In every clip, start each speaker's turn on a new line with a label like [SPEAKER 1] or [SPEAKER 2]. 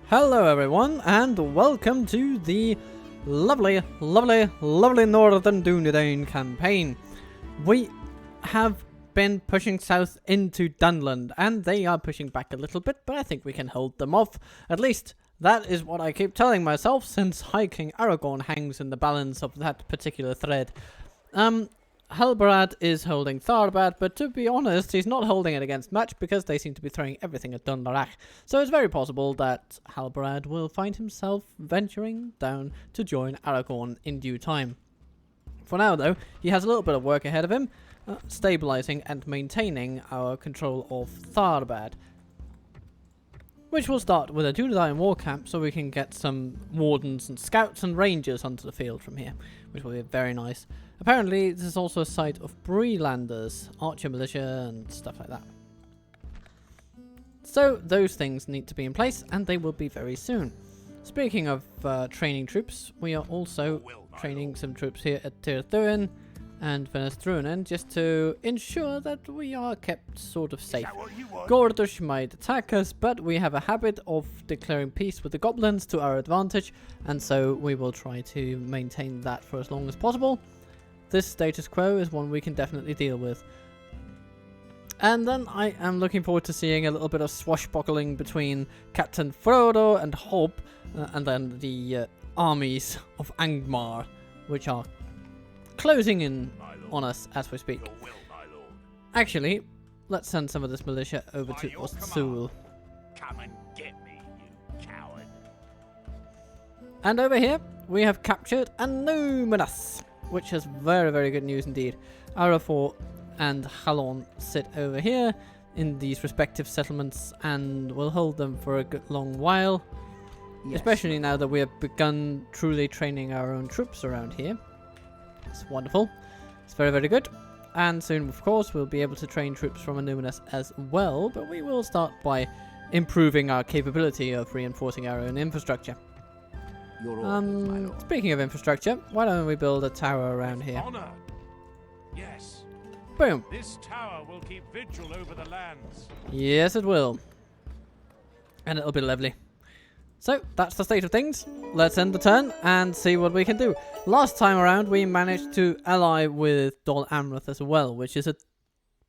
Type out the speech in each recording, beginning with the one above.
[SPEAKER 1] Hello everyone, and welcome to the lovely northern Dunedain campaign. We have been pushing south into Dunland, and they are pushing back a little bit, but I think we can hold them off. At least, that is what I keep telling myself, since High King Aragorn hangs in the balance of that particular thread. Halbrand is holding Tharbad, but to be honest, he's not holding it against much because they seem to be throwing everything at Dunedain. So it's very possible that Halbrand will find himself venturing down to join Aragorn in due time. For now, though, he has a little bit of work ahead of him, stabilizing and maintaining our control of Tharbad, which will start with a Dunedain war camp so we can get some wardens and scouts and rangers onto the field from here, which will be very nice. Apparently, this is also a site of Brelanders, archer militia, and stuff like that. So, those things need to be in place, and they will be very soon. Speaking of training troops, we are also training some troops here at Dunedain and Vindsvept, just to ensure that we are kept sort of safe. Gordush might attack us, but we have a habit of declaring peace with the goblins to our advantage, and so we will try to maintain that for as long as possible. This status quo is one we can definitely deal with. And then I am looking forward to seeing a little bit of swashbuckling between Captain Frodo and Hob, and then the armies of Angmar, which are closing in on us as we speak. Actually, let's send some of this militia over to Amon Sûl.
[SPEAKER 2] Come and get me, you coward.
[SPEAKER 1] And over here, we have captured Numenus, which is very, very good news indeed. Arafor and Halon sit over here in these respective settlements, and we'll hold them for a good long while. Yes. Especially now that we have begun truly training our own troops around here. It's wonderful. It's very, very good. And soon, of course, we'll be able to train troops from Numenus as well, but we will start by improving our capability of reinforcing our own infrastructure. Speaking of infrastructure, why don't we build a tower around here?
[SPEAKER 2] Honor. Yes.
[SPEAKER 1] Boom.
[SPEAKER 2] This tower will keep vigil over the lands.
[SPEAKER 1] Yes, it will. And it'll be lovely. So, that's the state of things. Let's end the turn and see what we can do. Last time around, we managed to ally with Dol Amroth as well, which is a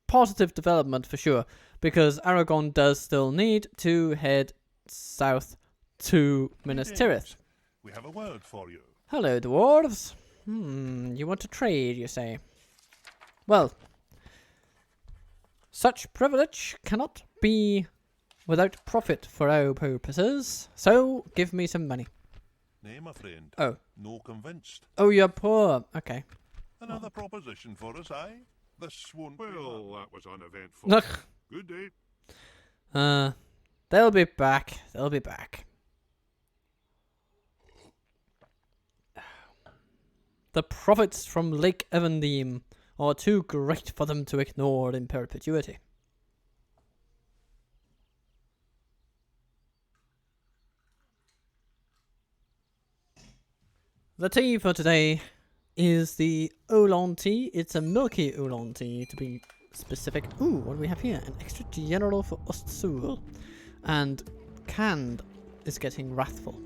[SPEAKER 1] positive development for sure, because Aragorn does still need to head south to Minas Tirith.
[SPEAKER 3] We have a word for you.
[SPEAKER 1] Hello, dwarves. You want to trade, you say? Well, such privilege cannot be without profit for our purposes, so give me some money.
[SPEAKER 3] Nay, my friend.
[SPEAKER 1] Oh.
[SPEAKER 3] No convinced.
[SPEAKER 1] Oh, you're poor. Okay.
[SPEAKER 3] Another proposition for us, aye? This won't be...
[SPEAKER 2] Well, that was uneventful. Good day.
[SPEAKER 1] They'll be back. They'll be back. The profits from Lake Evendim are too great for them to ignore in perpetuity. The tea for today is the oolong tea. It's a milky oolong tea, to be specific. Ooh, what do we have here? An extra general for Sûl. And Canned is getting wrathful.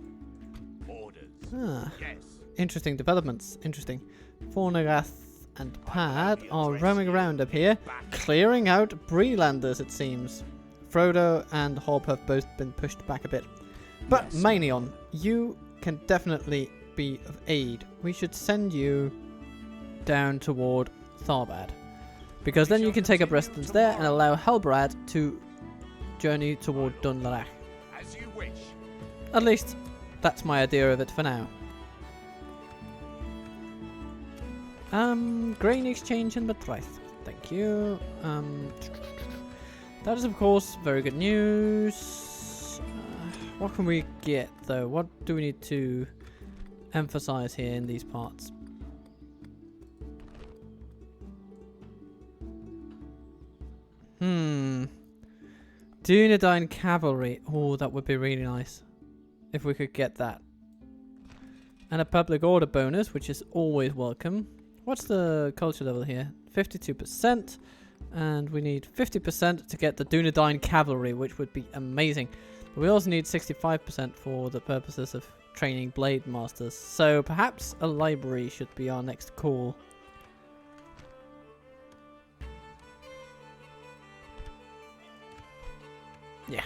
[SPEAKER 2] Orders.
[SPEAKER 1] Yes. Interesting developments. Interesting. Fornagath and Pad are roaming around up here, clearing out Brelanders, it seems. Frodo and Hob have both been pushed back a bit. But yes. Maenion, you can definitely be of aid. We should send you down toward Tharbad, because then you can take up residence there and allow Halbrand to journey toward Dunedain.
[SPEAKER 2] As you wish.
[SPEAKER 1] At least, that's my idea of it for now. Grain exchange in Matraith. Thank you. That is, of course, very good news. What can we get, though? What do we need to emphasize here in these parts? Dunedain cavalry. Oh, that would be really nice if we could get that. And a public order bonus, which is always welcome. What's the culture level here? 52%. And we need 50% to get the Dunedain cavalry, which would be amazing. But we also need 65% for the purposes of training blade masters. So perhaps a library should be our next call. Yeah.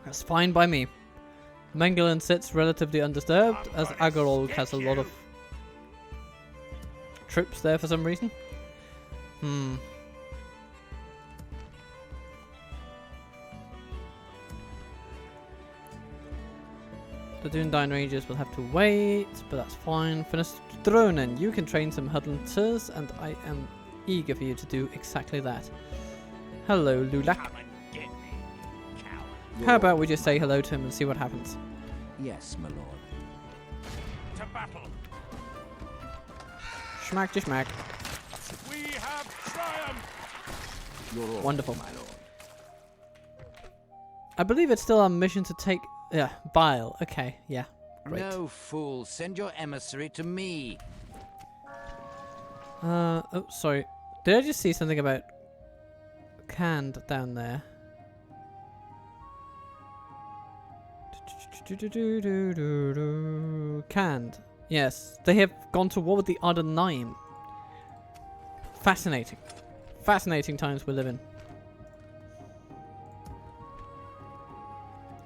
[SPEAKER 1] That's fine by me. Mengelin sits relatively undisturbed, as Agorol has a lot of troops there for some reason. The Dunedain Rangers will have to wait, but that's fine. Finnestronen, you can train some hunters, and I am eager for you to do exactly that. Hello, Lulak.
[SPEAKER 4] Come and get me,
[SPEAKER 1] How about we just say hello to him and see what happens?
[SPEAKER 5] Yes, my lord.
[SPEAKER 4] to battle.
[SPEAKER 1] Schmack to schmack.
[SPEAKER 4] We have triumphed.
[SPEAKER 5] Your order,
[SPEAKER 1] Wonderful.
[SPEAKER 5] my lord.
[SPEAKER 1] I believe it's still our mission to take... Yeah, Bile. Okay, yeah. Great.
[SPEAKER 5] No, fool. Send your emissary to me.
[SPEAKER 1] Oh, sorry. Did I just see something about canned down there? Canned. Yes, they have gone to war with the Ardenaim. Fascinating. Fascinating times we live in.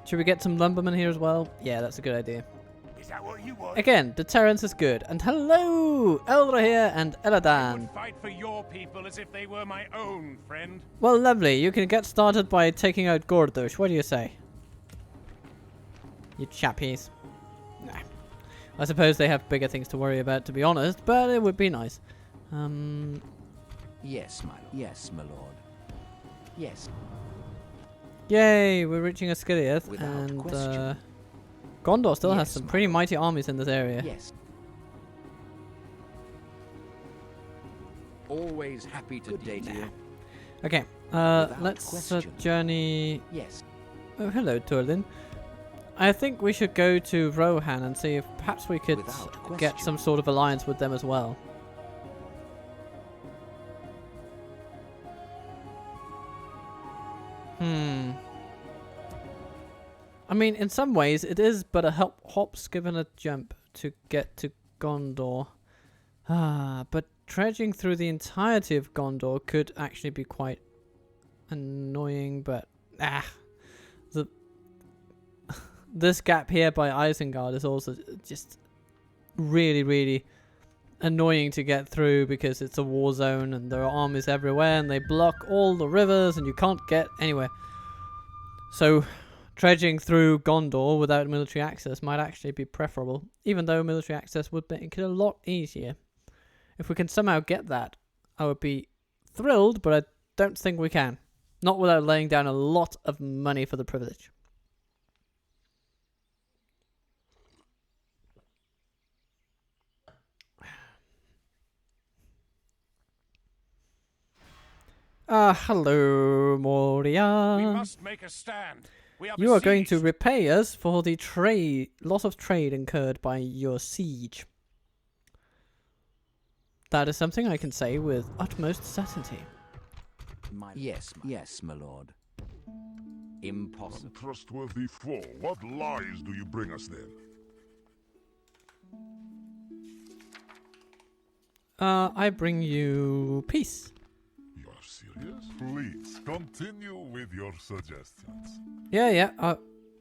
[SPEAKER 1] Should we get some lumbermen here as well? Yeah, that's a good idea.
[SPEAKER 4] Is that what you want?
[SPEAKER 1] Again, deterrence is good. And hello! Eldra here and
[SPEAKER 4] I
[SPEAKER 1] Eladan.
[SPEAKER 4] would fight for your people as if they were my own, friend.
[SPEAKER 1] Well, lovely. You can get started by taking out Gordush. What do you say? You chappies. Nah. I suppose they have bigger things to worry about, to be honest, but it would be nice.
[SPEAKER 5] Yes, my lord. Yes, my lord. Yes.
[SPEAKER 1] Yay, we're reaching Asciliath,
[SPEAKER 5] Without
[SPEAKER 1] and
[SPEAKER 5] question.
[SPEAKER 1] Gondor still has
[SPEAKER 5] Yes,
[SPEAKER 1] some
[SPEAKER 5] my
[SPEAKER 1] pretty
[SPEAKER 5] lord.
[SPEAKER 1] mighty armies in this area.
[SPEAKER 5] Yes. Always happy to date you.
[SPEAKER 1] Okay,
[SPEAKER 5] Without
[SPEAKER 1] let's
[SPEAKER 5] question.
[SPEAKER 1] journey...
[SPEAKER 5] Yes.
[SPEAKER 1] Oh, hello, Turlin. I think we should go to Rohan and see if perhaps we could
[SPEAKER 5] Without
[SPEAKER 1] get
[SPEAKER 5] question.
[SPEAKER 1] some sort of alliance with them as well. I mean, in some ways, it is but a hop, skip, and a jump to get to Gondor. But trudging through the entirety of Gondor could actually be quite annoying, but this gap here by Isengard is also just really, really annoying to get through because it's a war zone and there are armies everywhere and they block all the rivers and you can't get anywhere. So trudging through Gondor without military access might actually be preferable, even though military access would make it a lot easier. If we can somehow get that, I would be thrilled, but I don't think we can. Not without laying down a lot of money for the privilege. Hello, Moria.
[SPEAKER 4] We must make a stand. We are
[SPEAKER 1] You are going to
[SPEAKER 4] besieged.
[SPEAKER 1] repay us for the loss of trade incurred by your siege. That is something I can say with utmost certainty.
[SPEAKER 5] Yes, my lord. Impossible.
[SPEAKER 2] Untrustworthy foe. What lies do you bring us then?
[SPEAKER 1] I bring you peace.
[SPEAKER 2] You are serious? Please, continue with your suggestions.
[SPEAKER 1] Yeah,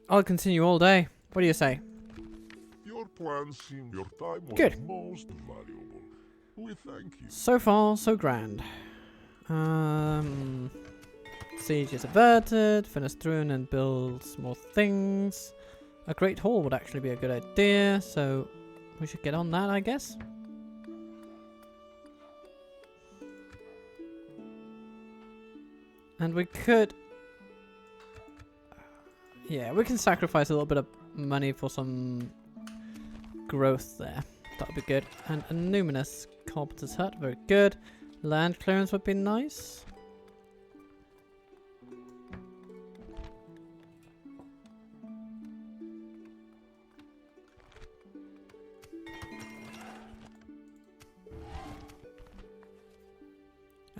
[SPEAKER 1] I'll continue all day. What do you say?
[SPEAKER 2] Your plan seemed your time was
[SPEAKER 1] Good.
[SPEAKER 2] most valuable. We thank you.
[SPEAKER 1] So far, so grand. Siege is averted. Finnestrun and builds more things. A great hall would actually be a good idea, so we should get on that, I guess. And we could... Yeah, we can sacrifice a little bit of money for some growth there. That would be good. And a numinous carpenter's hut, very good. Land clearance would be nice.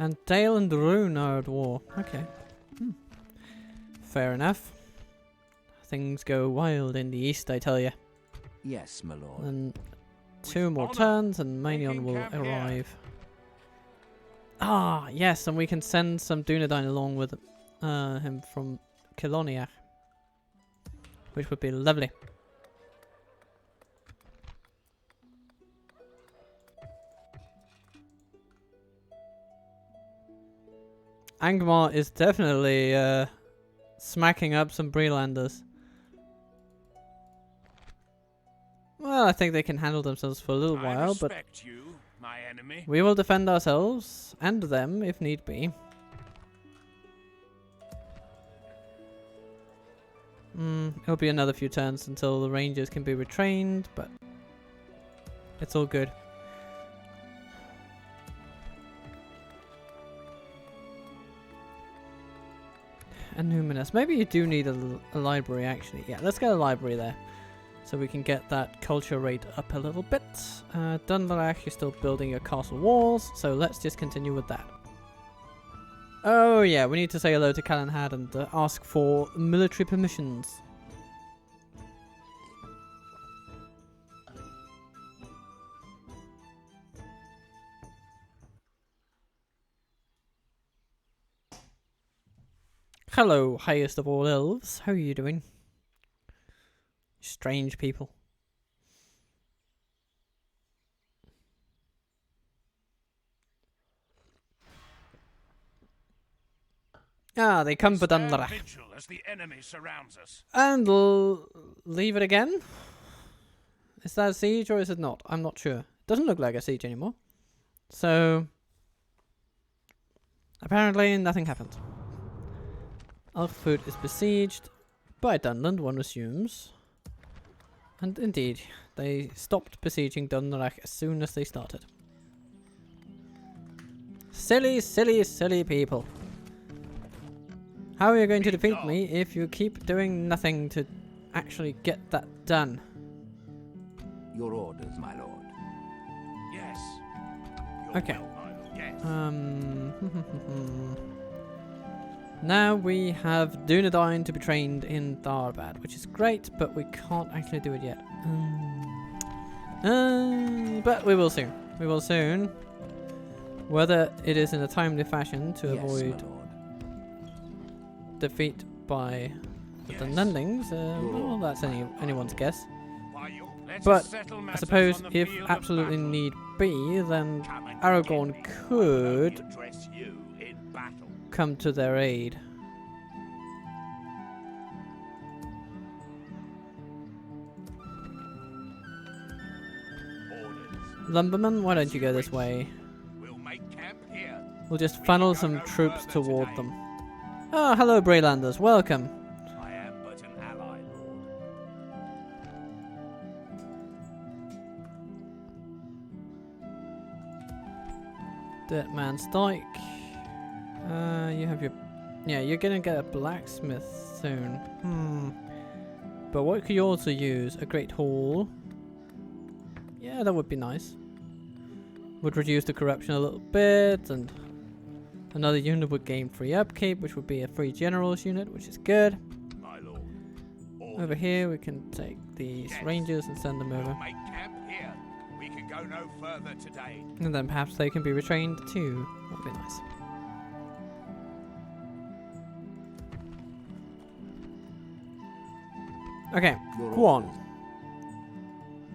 [SPEAKER 1] And Dale and Rune are at war. Okay. Fair enough. Things go wild in the east, I tell you.
[SPEAKER 5] Yes, my lord.
[SPEAKER 1] And 2 more
[SPEAKER 4] honor,
[SPEAKER 1] turns and Manion
[SPEAKER 4] making
[SPEAKER 1] will
[SPEAKER 4] camp here.
[SPEAKER 1] arrive. Ah, yes, and we can send some Dunedain along with him from Kiloniach, which would be lovely. Angmar is definitely smacking up some Brelanders. Well, I think they can handle themselves for a little
[SPEAKER 4] I
[SPEAKER 1] while, but
[SPEAKER 4] respect you, my enemy.
[SPEAKER 1] we will defend ourselves and them if need be. It'll be another few turns until the rangers can be retrained, but it's all good. And Numinous. Maybe you do need a library, actually. Yeah, let's get a library there. So we can get that culture rate up a little bit. Dunlarach, you're still building your castle walls, so let's just continue with that. Oh yeah, we need to say hello to Calenhad and ask for military permissions. Hello, highest of all elves. How are you doing? Strange people. Ah, they come for
[SPEAKER 4] Stand
[SPEAKER 1] Dunlarach.
[SPEAKER 4] vigil as the enemy surrounds us.
[SPEAKER 1] And leave it again? Is that a siege or is it not? I'm not sure. Doesn't look like a siege anymore. So apparently nothing happened. Alffoot is besieged by Dunland, one assumes. And indeed, they stopped besieging Dunlarach as soon as they started. Silly, silly, silly people. How are you going to defeat me if you keep doing nothing to actually get that done?
[SPEAKER 5] Your orders, my lord.
[SPEAKER 4] Yes. Your
[SPEAKER 1] Okay.
[SPEAKER 4] will, my lord. Yes.
[SPEAKER 1] Now we have Dunedain to be trained in Tharbad, which is great, but we can't actually do it yet. But we will soon. We will soon. Whether it is in a timely fashion to
[SPEAKER 5] Yes,
[SPEAKER 1] avoid
[SPEAKER 5] my lord.
[SPEAKER 1] defeat by the
[SPEAKER 4] Yes.
[SPEAKER 1] Dunlendings, well, that's anyone's guess.
[SPEAKER 4] Why, you- let us
[SPEAKER 1] But
[SPEAKER 4] settle
[SPEAKER 1] I
[SPEAKER 4] matters
[SPEAKER 1] suppose
[SPEAKER 4] on the
[SPEAKER 1] if
[SPEAKER 4] field of
[SPEAKER 1] absolutely
[SPEAKER 4] battle.
[SPEAKER 1] need be, then
[SPEAKER 4] Come and
[SPEAKER 1] Aragorn
[SPEAKER 4] get me. I will
[SPEAKER 1] could
[SPEAKER 4] only address you in battle.
[SPEAKER 1] come to their aid.
[SPEAKER 4] Orders.
[SPEAKER 1] Lumberman, why don't you go this way?
[SPEAKER 4] We'll make camp here.
[SPEAKER 1] We'll just
[SPEAKER 4] We
[SPEAKER 1] funnel
[SPEAKER 4] can go
[SPEAKER 1] some
[SPEAKER 4] no
[SPEAKER 1] troops
[SPEAKER 4] further
[SPEAKER 1] toward
[SPEAKER 4] today.
[SPEAKER 1] them. Oh, hello, Braylanders. Welcome.
[SPEAKER 4] I am but an ally, lord.
[SPEAKER 1] Dead Man's Dyke. You have your... Yeah, you're gonna get a blacksmith soon. But what could you also use? A great hall. Yeah, that would be nice. Would reduce the corruption a little bit, and another unit would gain free upkeep, which would be a free generals unit, which is good.
[SPEAKER 4] My lord.
[SPEAKER 1] Over
[SPEAKER 4] Orders.
[SPEAKER 1] here, we can take these
[SPEAKER 4] Yes.
[SPEAKER 1] rangers and send them over.
[SPEAKER 4] We'll make camp here. We can go no further today.
[SPEAKER 1] And then perhaps they can be retrained too. That'd be nice. Okay,
[SPEAKER 5] Your
[SPEAKER 1] go on.
[SPEAKER 5] orders.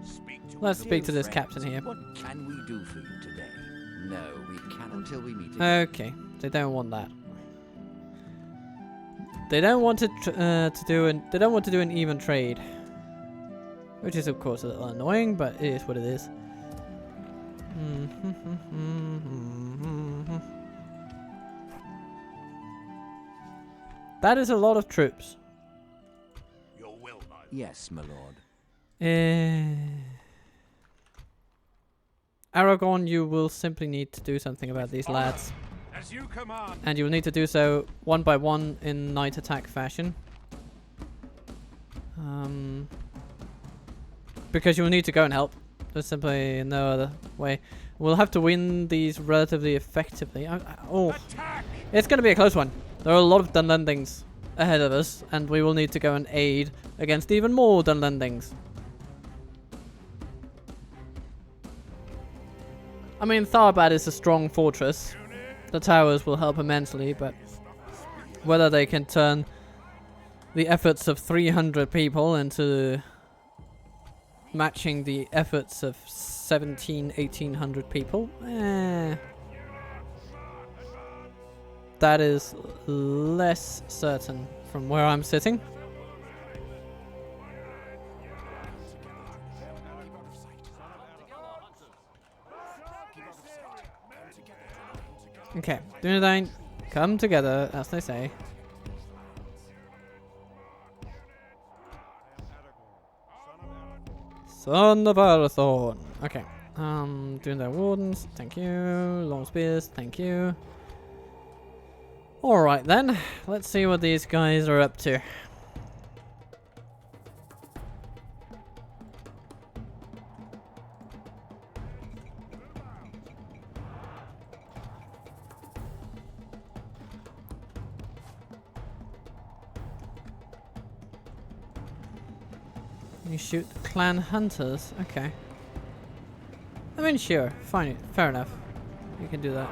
[SPEAKER 4] Speak to
[SPEAKER 1] Let's
[SPEAKER 4] us.
[SPEAKER 1] speak to
[SPEAKER 5] Dear
[SPEAKER 1] this captain
[SPEAKER 5] friends,
[SPEAKER 1] here.
[SPEAKER 5] What can we do for you today? No, we cannot until we meet again.
[SPEAKER 1] Okay, they don't want that. They don't want to they don't want to do an even trade, which is of course a little annoying, but it is what it is. That is a lot of troops.
[SPEAKER 4] Your will, my lord.
[SPEAKER 5] Yes, my lord.
[SPEAKER 1] Aragorn, you will simply need to do something about these lads.
[SPEAKER 4] As you command.
[SPEAKER 1] And you will need to do so one by one in night attack fashion. Because you will need to go and help. There's simply no other way. We'll have to win these relatively effectively. Oh,
[SPEAKER 4] Attack!
[SPEAKER 1] it's going to be a close one. There are a lot of Dunlendings. ahead of us, and we will need to go and aid against even more Dunlendings. I mean, Tharbad is a strong fortress. The towers will help immensely, but whether they can turn the efforts of 300 people into matching the efforts of 1800 people, that is less certain from where I'm sitting. Okay, Dunedain, come together, as they say. Son of Aragorn. Okay. Dunedain wardens, thank you. Long spears, thank you. Alright then, let's see what these guys are up to. You shoot clan hunters, okay. I mean, sure, fine, fair enough. You can do that.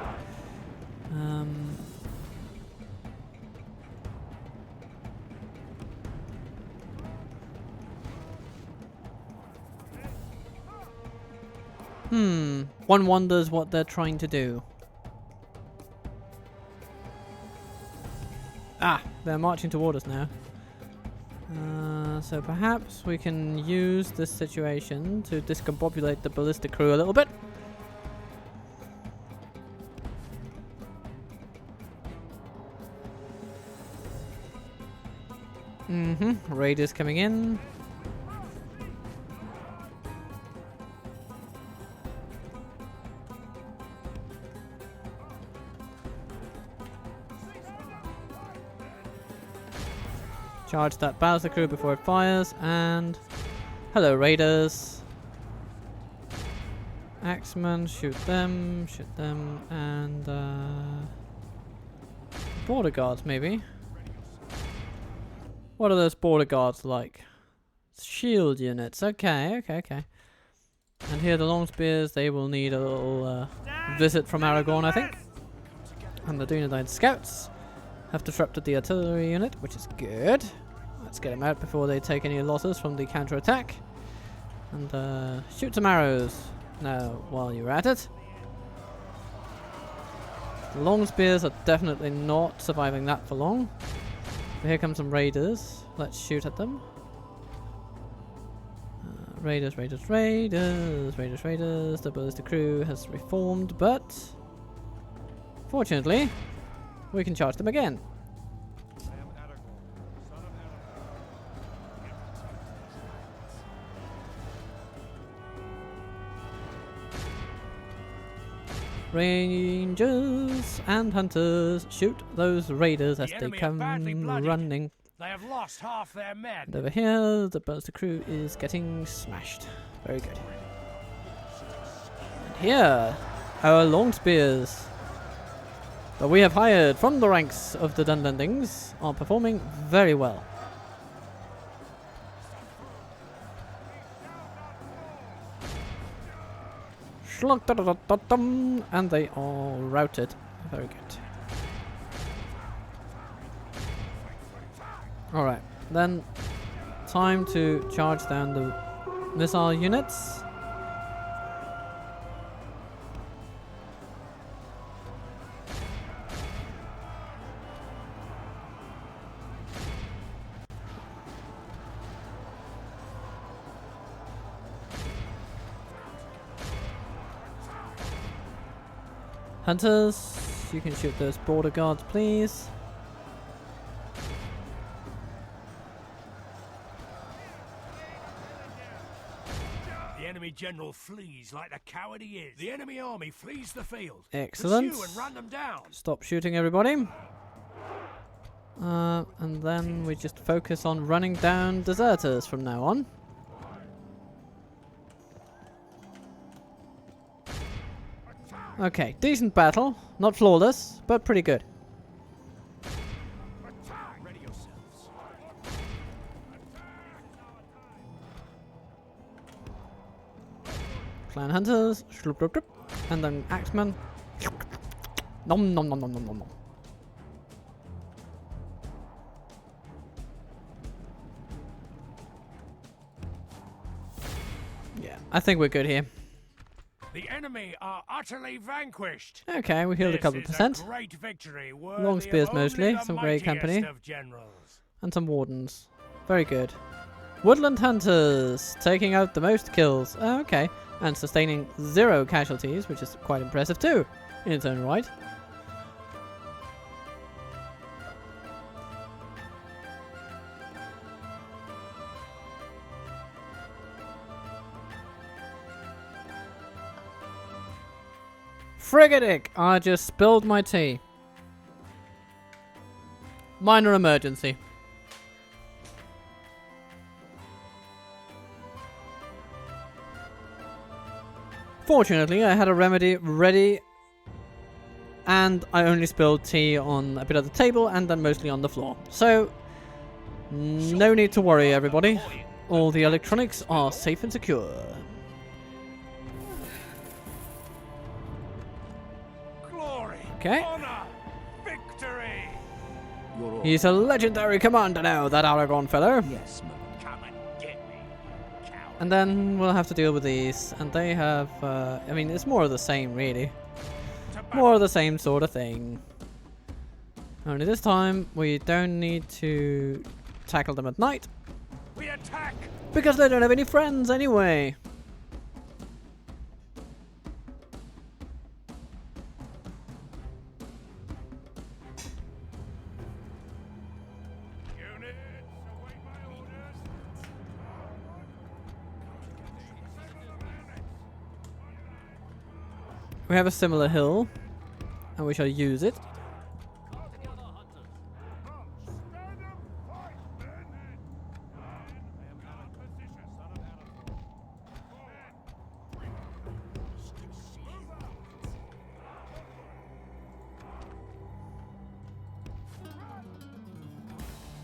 [SPEAKER 1] One wonders what they're trying to do. Ah, they're marching toward us now. So perhaps we can use this situation to discombobulate the ballistic crew a little bit. Raiders coming in. Charge that ballistic crew before it fires, and hello raiders. Axemen, shoot them, and border guards maybe. What are those border guards like? Shield units, okay. And here the long spears, they will need a little visit from Aragorn, I think. And the Dunedain scouts have disrupted the artillery unit, which is good. Let's get them out before they take any losses from the counter-attack. And shoot some arrows now while you're at it. The long spears are definitely not surviving that for long. But here come some raiders. Let's shoot at them. Raiders. The ballistic crew has reformed, but fortunately, we can charge them again. Rangers and hunters, shoot those raiders as they come running.
[SPEAKER 4] They have lost half their men.
[SPEAKER 1] And over here, the ballistic crew is getting smashed. Very good. And here, our long spears that we have hired from the ranks of the Dunlendings are performing very well. And they are routed. Very good. Alright, then time to charge down the missile units. Hunters, you can shoot those border guards, please.
[SPEAKER 4] The enemy general flees like the coward he is. The enemy army flees the field.
[SPEAKER 1] Excellent.
[SPEAKER 4] Pursue and run them down.
[SPEAKER 1] Stop shooting, everybody. And then we just focus on running down deserters from now on. Okay, decent battle. Not flawless, but pretty good.
[SPEAKER 4] Ready yourself.
[SPEAKER 1] Clan Hunters. Shloop, shloop, shloop. And then Axeman. Nom nom nom nom nom nom nom. Yeah, I think we're good here.
[SPEAKER 4] The enemy are utterly vanquished.
[SPEAKER 1] Okay, we healed a couple of percent.
[SPEAKER 4] This is a great victory, worthy
[SPEAKER 1] Long spears
[SPEAKER 4] of only
[SPEAKER 1] mostly,
[SPEAKER 4] the
[SPEAKER 1] some grey
[SPEAKER 4] mightiest
[SPEAKER 1] company.
[SPEAKER 4] of generals.
[SPEAKER 1] And some wardens. Very good. Woodland Hunters taking out the most kills. Oh, okay. And sustaining 0 casualties, which is quite impressive too, in its own right. Frigadic! I just spilled my tea. Minor emergency. Fortunately, I had a remedy ready, and I only spilled tea on a bit of the table and then mostly on the floor. So, no need to worry, everybody. All the electronics are safe and secure.
[SPEAKER 4] Glory,
[SPEAKER 1] Okay.
[SPEAKER 4] honor, victory.
[SPEAKER 1] He's a legendary commander now, that Aragorn fellow.
[SPEAKER 5] Yes,
[SPEAKER 4] Come and get me, coward.
[SPEAKER 1] And then we'll have to deal with these. And they have, I mean, it's more of the same, really. More of the same sort of thing. Only this time, we don't need to tackle them at night.
[SPEAKER 4] We attack.
[SPEAKER 1] Because they don't have any friends anyway.
[SPEAKER 4] Units, await my orders.
[SPEAKER 1] We have a similar hill. And we shall use it.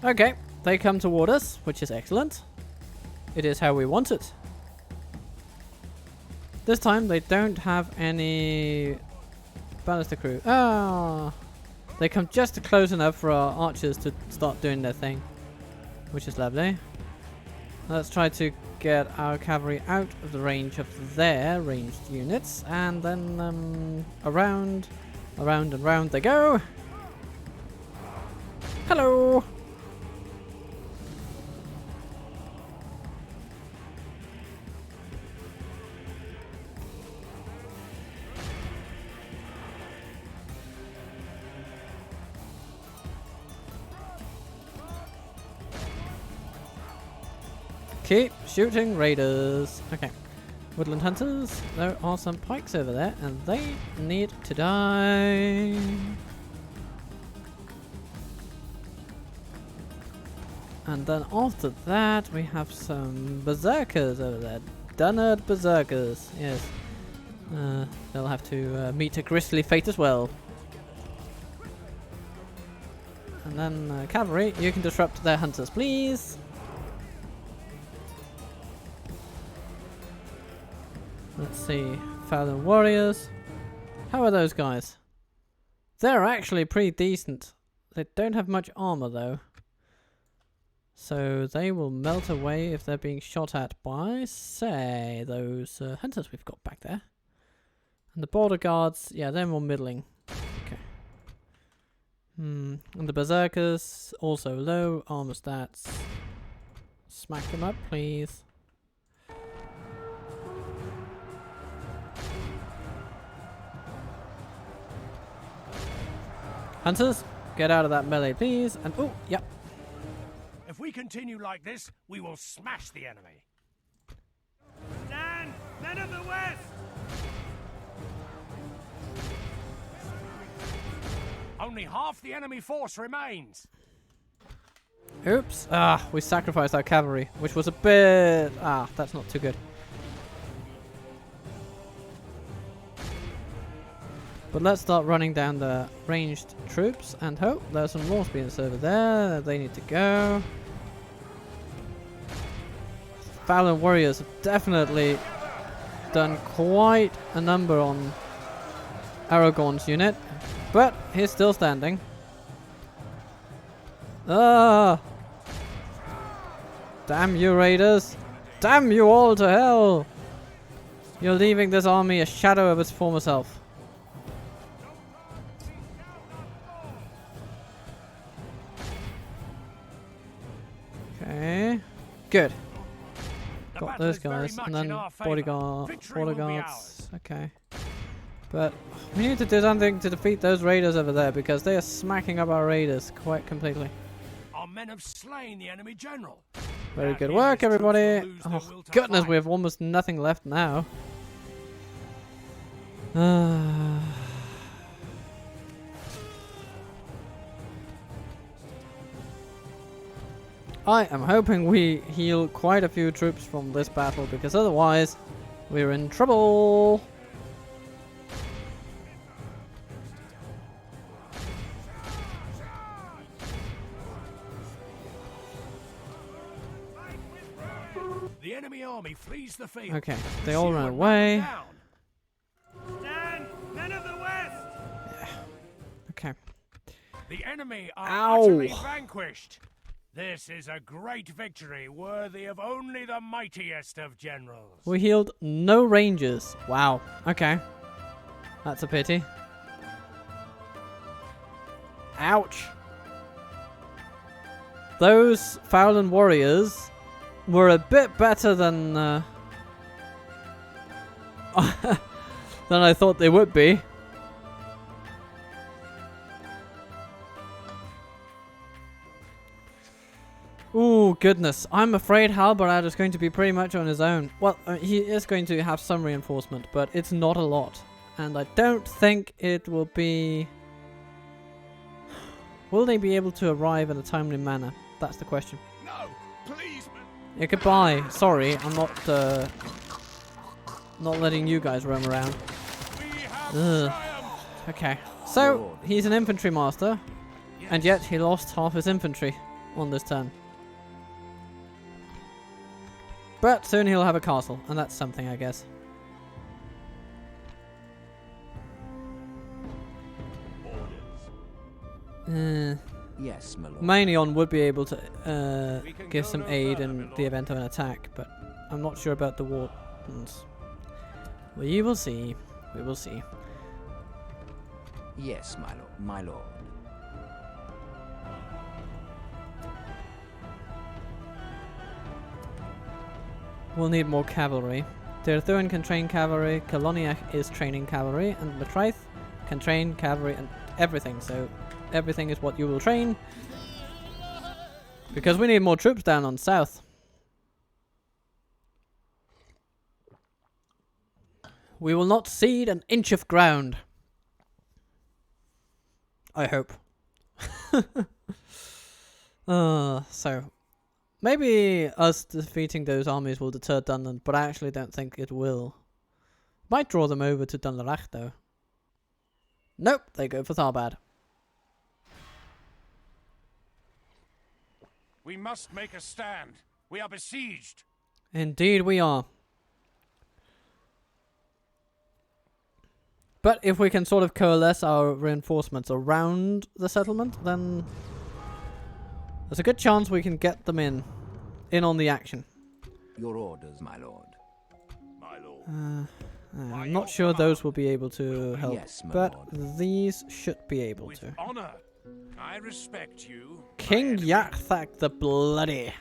[SPEAKER 1] Okay, they come toward us, which is excellent. It is how we want it. This time they don't have any ballista crew. Ah, they come just close enough for our archers to start doing their thing, which is lovely. Let's try to get our cavalry out of the range of their ranged units, and then around and round they go. Hello. Keep shooting raiders. Okay. Woodland Hunters. There are some pikes over there, and they need to die. And then after that, we have some berserkers over there. Dunedain berserkers. Yes. They'll have to meet a grisly fate as well. And then cavalry, you can disrupt their hunters, please. Let's see, Fallen Warriors. How are those guys? They're actually pretty decent. They don't have much armor though. So they will melt away if they're being shot at by, say, those hunters we've got back there. And the border guards, yeah, they're more middling. Okay. And the berserkers, also low armor stats. Smack them up, please. Hunters, get out of that melee, please. And oh, yep.
[SPEAKER 4] If we continue like this, we will smash the enemy. Stand, men of the west! Only half the enemy force remains.
[SPEAKER 1] Oops. Ah, we sacrificed our cavalry, which was a bit... Ah, that's not too good. But let's start running down the ranged troops and hope there's some more spears over there. They need to go. Fallen Warriors have definitely done quite a number on Aragorn's unit, but he's still standing. Ah! Damn you, raiders! Damn you all to hell! You're leaving this army a shadow of its former self. Okay, good. Got those guys, and then bodyguards. Okay, but we need to do something to defeat those raiders over there because they are smacking up our raiders quite completely.
[SPEAKER 4] Our men have slain the enemy general.
[SPEAKER 1] Very good work, everybody. Oh goodness, we have almost nothing left now. I am hoping we heal quite a few troops from this battle because otherwise we're in trouble.
[SPEAKER 4] The enemy army flees the field.
[SPEAKER 1] Okay, they all ran away.
[SPEAKER 4] Stand, men of the west.
[SPEAKER 1] Yeah. Okay.
[SPEAKER 4] The enemy are utterly
[SPEAKER 1] Ow!
[SPEAKER 4] vanquished. This is a great victory worthy of only the mightiest of generals.
[SPEAKER 1] We healed no rangers. Wow. Okay. That's a pity. Ouch. Those Fowland warriors were a bit better than than I thought they would be. Ooh, goodness. I'm afraid Halbarad is going to be pretty much on his own. Well, he is going to have some reinforcement, but it's not a lot. And I don't think it will be... Will they be able to arrive in a timely manner? That's the question.
[SPEAKER 4] No, please.
[SPEAKER 1] Yeah, goodbye. Sorry, I'm not letting you guys roam around. Ugh. Okay, so he's an infantry master, and yet he lost half his infantry on this turn. But soon he'll have a castle, and that's something, I guess.
[SPEAKER 5] Yes, my lord.
[SPEAKER 1] Maenion would be able to give some aid in the event of an attack, but I'm not sure about the Wardens. We will see. We will see.
[SPEAKER 5] Yes, my lord. My lord.
[SPEAKER 1] We'll need more cavalry. Tirthuan can train cavalry, Kaloniak is training cavalry, and Matraith can train cavalry and everything, so everything is what you will train. Because we need more troops down on south. We will not cede an inch of ground. I hope. So maybe us defeating those armies will deter Dunland, but I actually don't think it will. Might draw them over to Dunlarach though. Nope, they go for Tharbad.
[SPEAKER 4] We must make a stand. We are besieged.
[SPEAKER 1] Indeed we are. But if we can sort of coalesce our reinforcements around the settlement, then there's a good chance we can get them in on the action.
[SPEAKER 5] Your orders, my lord.
[SPEAKER 4] My lord.
[SPEAKER 1] I'm not sure those will be able to help,
[SPEAKER 5] Yes, my
[SPEAKER 1] but
[SPEAKER 5] lord.
[SPEAKER 1] these should be able
[SPEAKER 4] With
[SPEAKER 1] to.
[SPEAKER 4] honor, I respect you.
[SPEAKER 1] King Yarthak the Bloody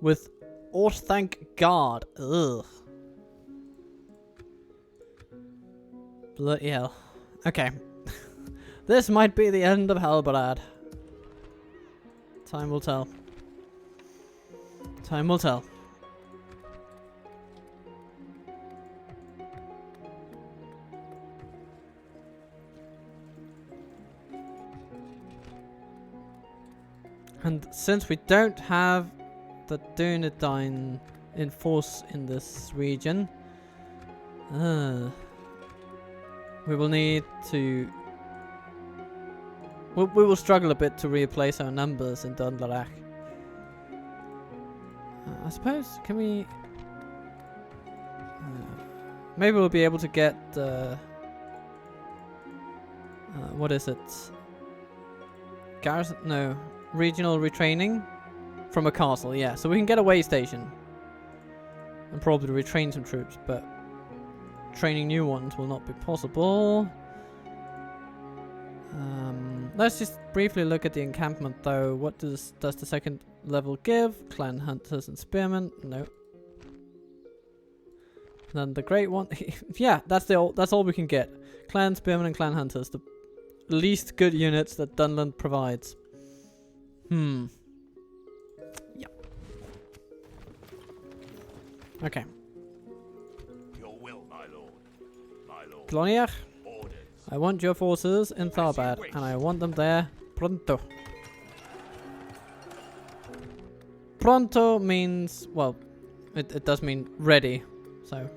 [SPEAKER 1] with Orthanc Guard. Ugh. Bloody hell. Okay. This might be the end of Halbarad. Time will tell. Time will tell. And since we don't have the Dunedain in force in this region, we will need to... We will struggle a bit to replace our numbers in Dunlarach. I suppose, can we... Maybe we'll be able to get what is it? Garrison? No, regional retraining from a castle. Yeah, so we can get a way station and probably retrain some troops, but training new ones will not be possible. Let's just briefly look at the encampment though. What does the second level give? Clan hunters and spearmen. No. Then the great one. Yeah, that's all we can get. Clan spearmen and clan hunters, the least good units that Dunland provides. Yep. Okay.
[SPEAKER 4] Your will, my lord. My lord.
[SPEAKER 1] Glonier,
[SPEAKER 4] Orders.
[SPEAKER 1] I want your forces in Tharbad, and I want them there pronto. Pronto means, well, it does mean ready, so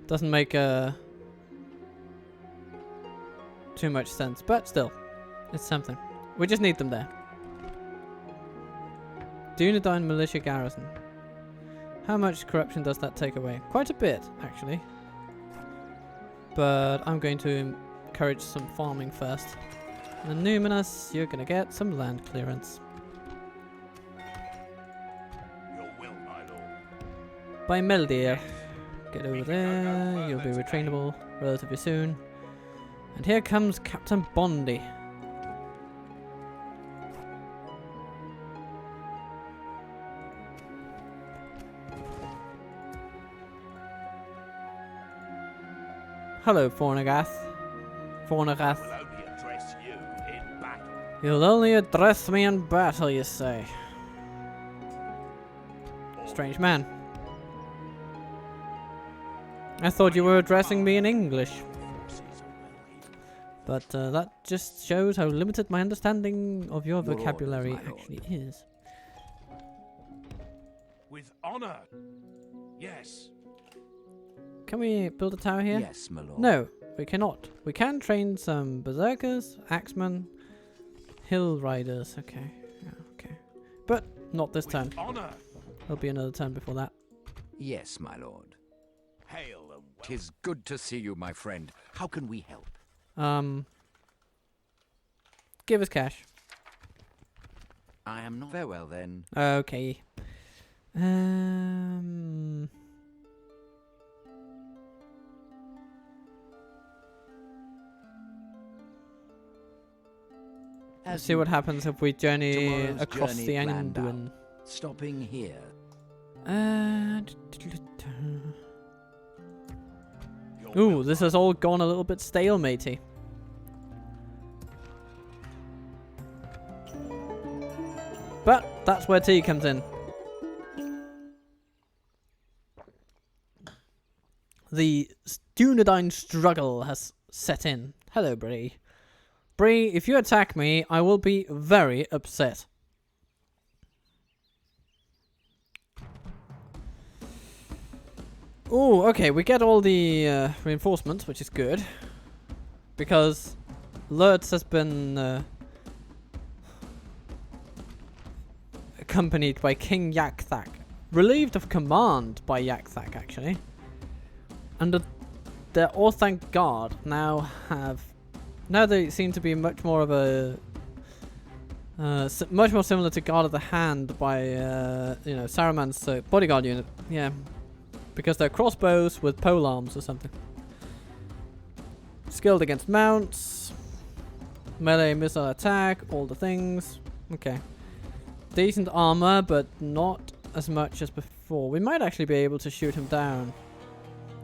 [SPEAKER 1] doesn't make too much sense, but still, it's something. We just need them there. Dunedain militia garrison. How much corruption does that take away? Quite a bit, actually. But I'm going to encourage some farming first. And Numinous, you're going to get some land clearance.
[SPEAKER 4] Your will, my lord.
[SPEAKER 1] By Meldir. Get over there. You'll be retrainable relatively soon. And here comes Captain Bondy. Hello, Fornagath. Fornagath.
[SPEAKER 4] Will only address you in battle.
[SPEAKER 1] You'll only address me in battle, you say. Strange man. I thought you were addressing me in English. But that just shows how limited my understanding of your vocabulary actually is.
[SPEAKER 4] With honor. Yes.
[SPEAKER 1] Can we build a tower here?
[SPEAKER 5] Yes, my lord.
[SPEAKER 1] No, we cannot. We can train some berserkers, axemen, hill riders. Okay, yeah, okay. But not this turn.
[SPEAKER 4] Honor.
[SPEAKER 1] There'll be another turn before that.
[SPEAKER 5] Yes, my lord.
[SPEAKER 4] Hail and well.
[SPEAKER 5] 'Tis good to see you, my friend. How can we help?
[SPEAKER 1] Give us cash.
[SPEAKER 5] I am not very well then.
[SPEAKER 1] Okay. Let's see what happens if we journey
[SPEAKER 5] Tomorrow's
[SPEAKER 1] across
[SPEAKER 5] journey
[SPEAKER 1] the
[SPEAKER 5] planned
[SPEAKER 1] Anduin.
[SPEAKER 5] Stopping here.
[SPEAKER 4] Your
[SPEAKER 1] Ooh,
[SPEAKER 4] will,
[SPEAKER 1] this
[SPEAKER 4] my
[SPEAKER 1] has all gone a little bit stalematey. But that's where tea comes in. The Dunedain struggle has set in. Hello, Bree. Bree, if you attack me, I will be very upset. Ooh, okay, we get all the reinforcements, which is good. Because Lurtz has been accompanied by King Yakthak. Relieved of command by Yakthak, actually. And the Orthanc Guard now they seem to be much more of a much more similar to Guard of the Hand by Saruman's bodyguard unit. Yeah, because they're crossbows with pole arms or something. Skilled against mounts, melee missile attack, all the things. Okay, decent armor, but not as much as before. We might actually be able to shoot him down.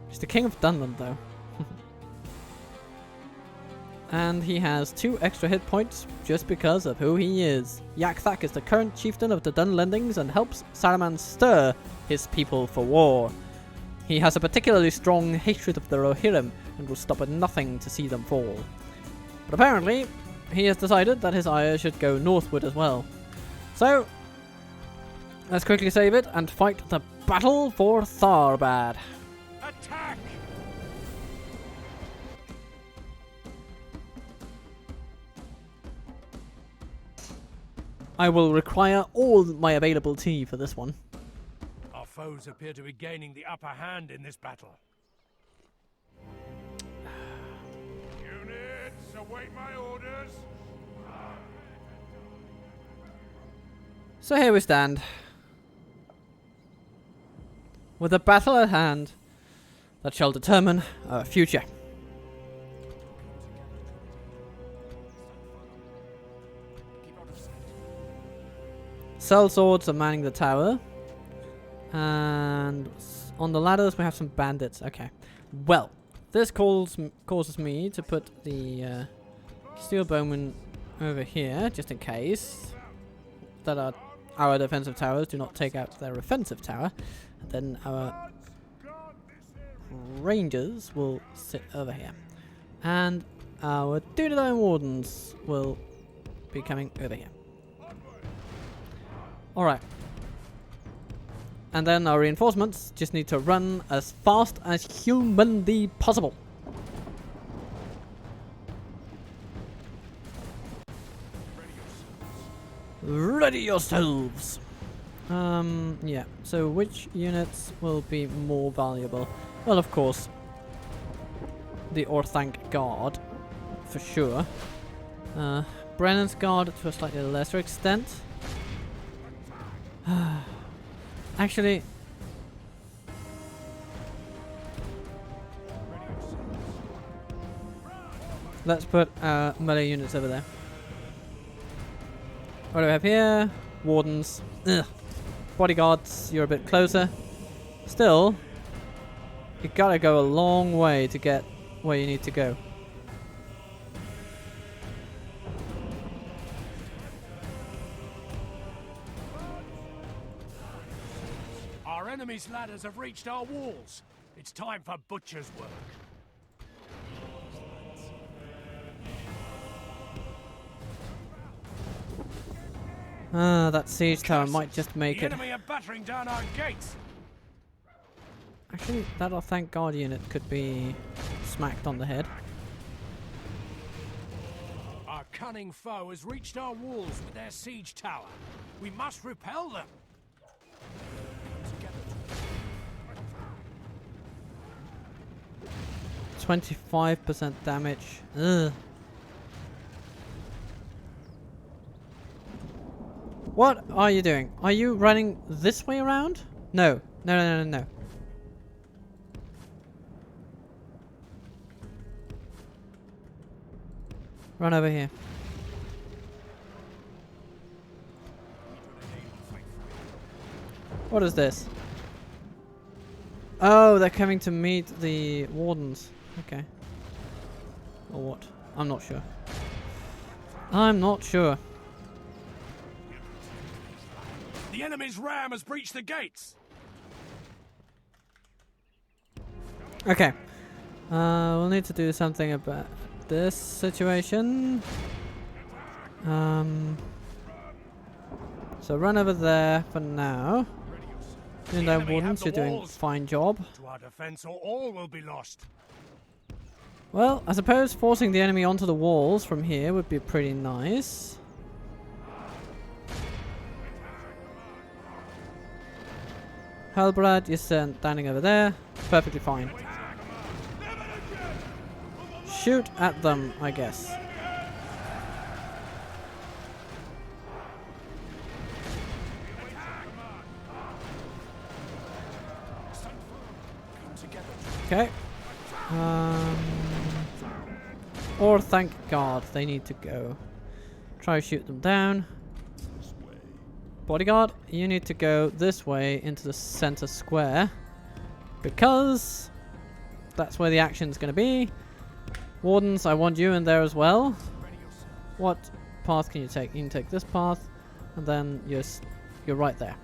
[SPEAKER 1] He's the King of Dunland, though. And he has 2 extra hit points just because of who he is. Yakthak is the current chieftain of the Dunlendings and helps Saruman stir his people for war. He has a particularly strong hatred of the Rohirrim and will stop at nothing to see them fall. But apparently, he has decided that his ire should go northward as well. So, let's quickly save it and fight the battle for Tharbad.
[SPEAKER 4] Attack!
[SPEAKER 1] I will require all my available tea for this one.
[SPEAKER 4] Our foes appear to be gaining the upper hand in this battle. await my orders.
[SPEAKER 1] So here we stand, with a battle at hand that shall determine our future. Sellswords are manning the tower, and on the ladders we have some bandits. Okay, well, this causes me to put the steel bowmen over here, just in case that our defensive towers do not take out their offensive tower. And then our rangers will sit over here, and our Dunedain wardens will be coming over here. Alright. And then our reinforcements just need to run as fast as humanly possible. Ready yourselves! Yeah, so which units will be more valuable? Well, of course, the Orthanc Guard, for sure. Brennan's Guard to a slightly lesser extent. Actually, let's put melee units over there. What do we have here? Wardens. Ugh. Bodyguards, you're a bit closer. Still, you gotta go a long way to get where you need to go.
[SPEAKER 4] Our enemy's ladders have reached our walls. It's time for butcher's work.
[SPEAKER 1] That siege tower might just make
[SPEAKER 4] The
[SPEAKER 1] it.
[SPEAKER 4] enemy are battering down our gates.
[SPEAKER 1] Actually, that Orthanc Guard unit could be smacked on the head.
[SPEAKER 4] Our cunning foe has reached our walls with their siege tower. We must repel them.
[SPEAKER 1] 25% damage. Ugh. What are you doing? Are you running this way around? No. No, no, no, no. Run over here. What is this? Oh, they're coming to meet the wardens. Okay. Or what? I'm not sure. I'm not sure.
[SPEAKER 4] The enemy's ram has breached the gates.
[SPEAKER 1] Okay. We'll need to do something about this situation. So run over there for now. Dunedain wardens, you're doing a fine job.
[SPEAKER 4] To our defense, or all will be lost.
[SPEAKER 1] Well, I suppose forcing the enemy onto the walls from here would be pretty nice. Halbrad, you're standing over there. Perfectly fine. Shoot at them, I guess. Okay. Or thank God they need to go. Try to shoot them down. Bodyguard, you need to go this way into the center square, because that's where the action's going to be. Wardens, I want you in there as well. What path can you take? You can take this path, and then you're right there.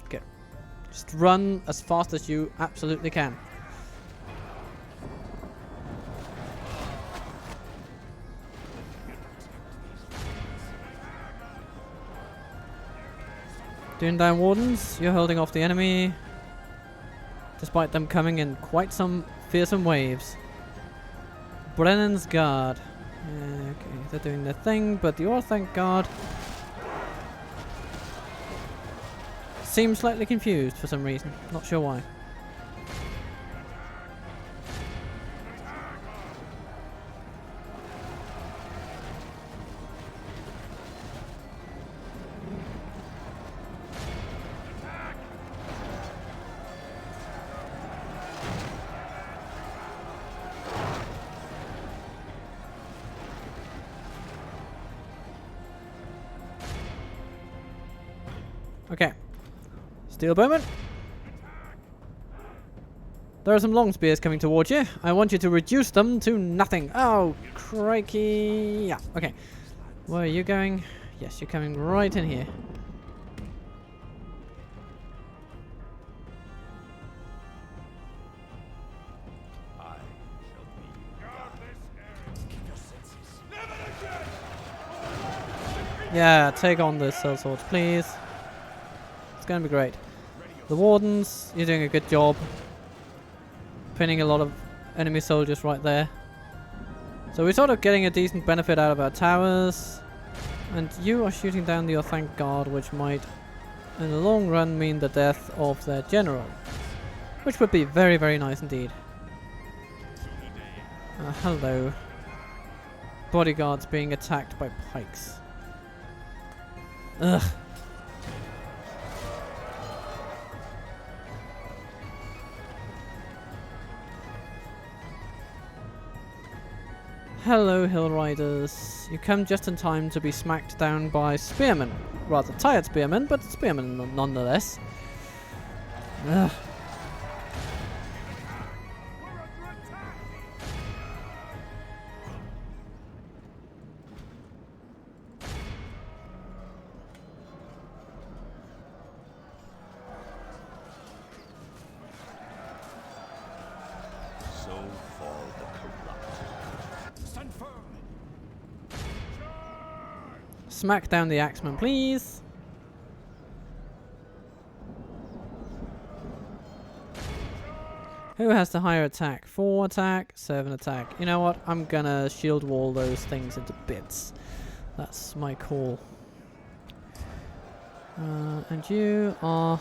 [SPEAKER 1] Okay. Just run as fast as you absolutely can. Dunedain wardens, you're holding off the enemy, despite them coming in quite some fearsome waves. Brennan's Guard. Okay, they're doing their thing, but the Orthanc Guard seems slightly confused for some reason. Not sure why. Okay. Steel bowman. There are some long spears coming towards you. I want you to reduce them to nothing. Oh, crikey. Yeah, okay. Where are you going? Yes, you're coming right in here. Yeah, take on the sellswords, please. It's gonna be great. The wardens, you're doing a good job. Pinning a lot of enemy soldiers right there. So we're sort of getting a decent benefit out of our towers. And you are shooting down the Orthanc Guard, which might, in the long run, mean the death of their general. Which would be very, very nice indeed. Hello. Bodyguards being attacked by pikes. Ugh. Hello, Hill Riders. You come just in time to be smacked down by spearmen. Rather tired spearmen, but spearmen nonetheless. Ugh. Smack down the axeman, please. Who has the higher attack? 4 attack, 7 attack. You know what? I'm gonna shield wall those things into bits. That's my call. And you are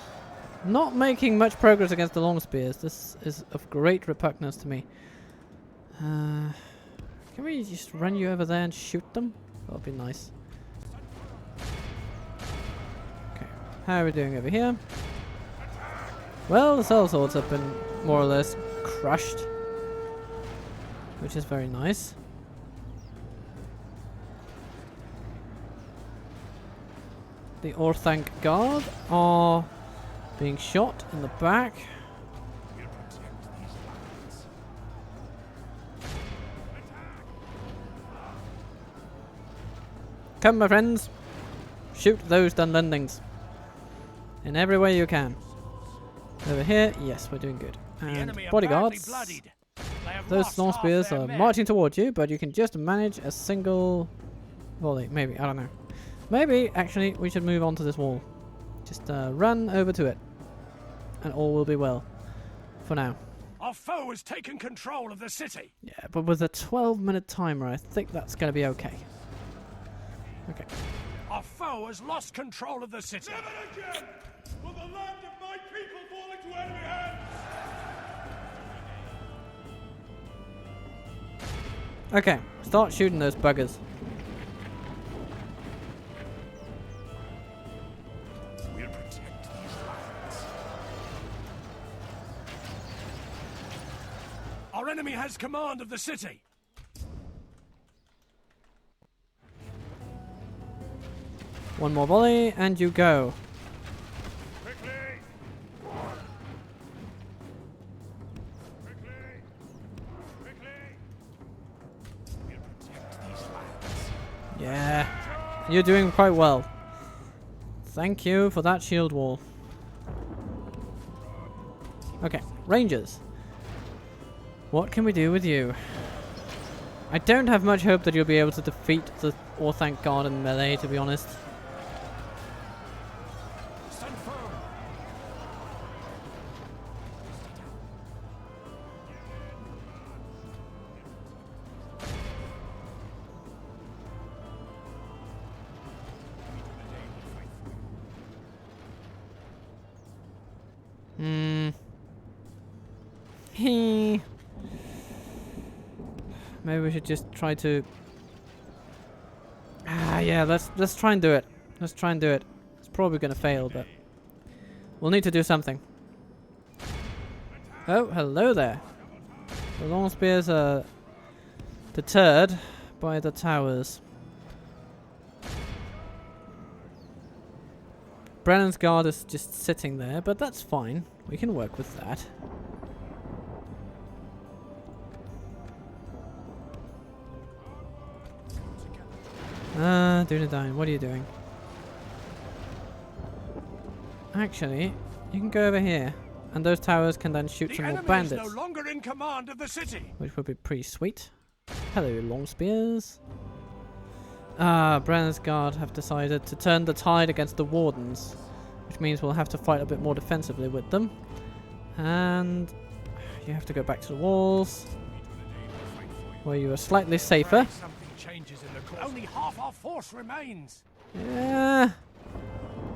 [SPEAKER 1] not making much progress against the long spears. This is of great repugnance to me. Can we just run you over there and shoot them? That would be nice. How are we doing over here? Well, the sellswords have been more or less crushed, which is very nice. The Orthanc Guard are being shot in the back. Come, my friends. Shoot those Dunlendings. In every way you can. Over here, yes, we're doing good. And bodyguards, those long spears are marching towards you, but you can just manage a single volley. Maybe, I don't know. Maybe, actually, we should move on to this wall. Just run over to it. And all will be well. For now.
[SPEAKER 4] Our foe has taken control of the city.
[SPEAKER 1] Yeah, but with a 12-minute timer, I think that's going to be okay. Okay.
[SPEAKER 4] Our foe has lost control of the city.
[SPEAKER 6] Never again will the land of my people fall into enemy hands!
[SPEAKER 1] Okay, start shooting those buggers.
[SPEAKER 4] We'll protect these lands. Our enemy has command of the city.
[SPEAKER 1] One more volley, and you go.
[SPEAKER 4] Quickly! Quickly! Quickly! We'll protect these lands.
[SPEAKER 1] Yeah, you're doing quite well. Thank you for that shield wall. Okay, Rangers. What can we do with you? I don't have much hope that you'll be able to defeat the Orthanc Guard in melee, to be honest.
[SPEAKER 4] Stand firm.
[SPEAKER 1] Maybe we should just try to... yeah, let's try and do it. Let's try and do it. It's probably going to fail, but... we'll need to do something. Oh, hello there. The long spears are deterred by the towers. Brennan's guard is just sitting there, but that's fine. We can work with that. Dunedain, what are you doing? Actually, you can go over here, and those towers can then shoot some more bandits.
[SPEAKER 4] The enemy is no longer in command of the city.
[SPEAKER 1] Which would be pretty sweet. Hello, long spears. Brennan's guard have decided to turn the tide against the wardens, which means we'll have to fight a bit more defensively with them. And you have to go back to the walls, where you are slightly safer.
[SPEAKER 4] Something changes in the course. Only half our force remains.
[SPEAKER 1] Yeah,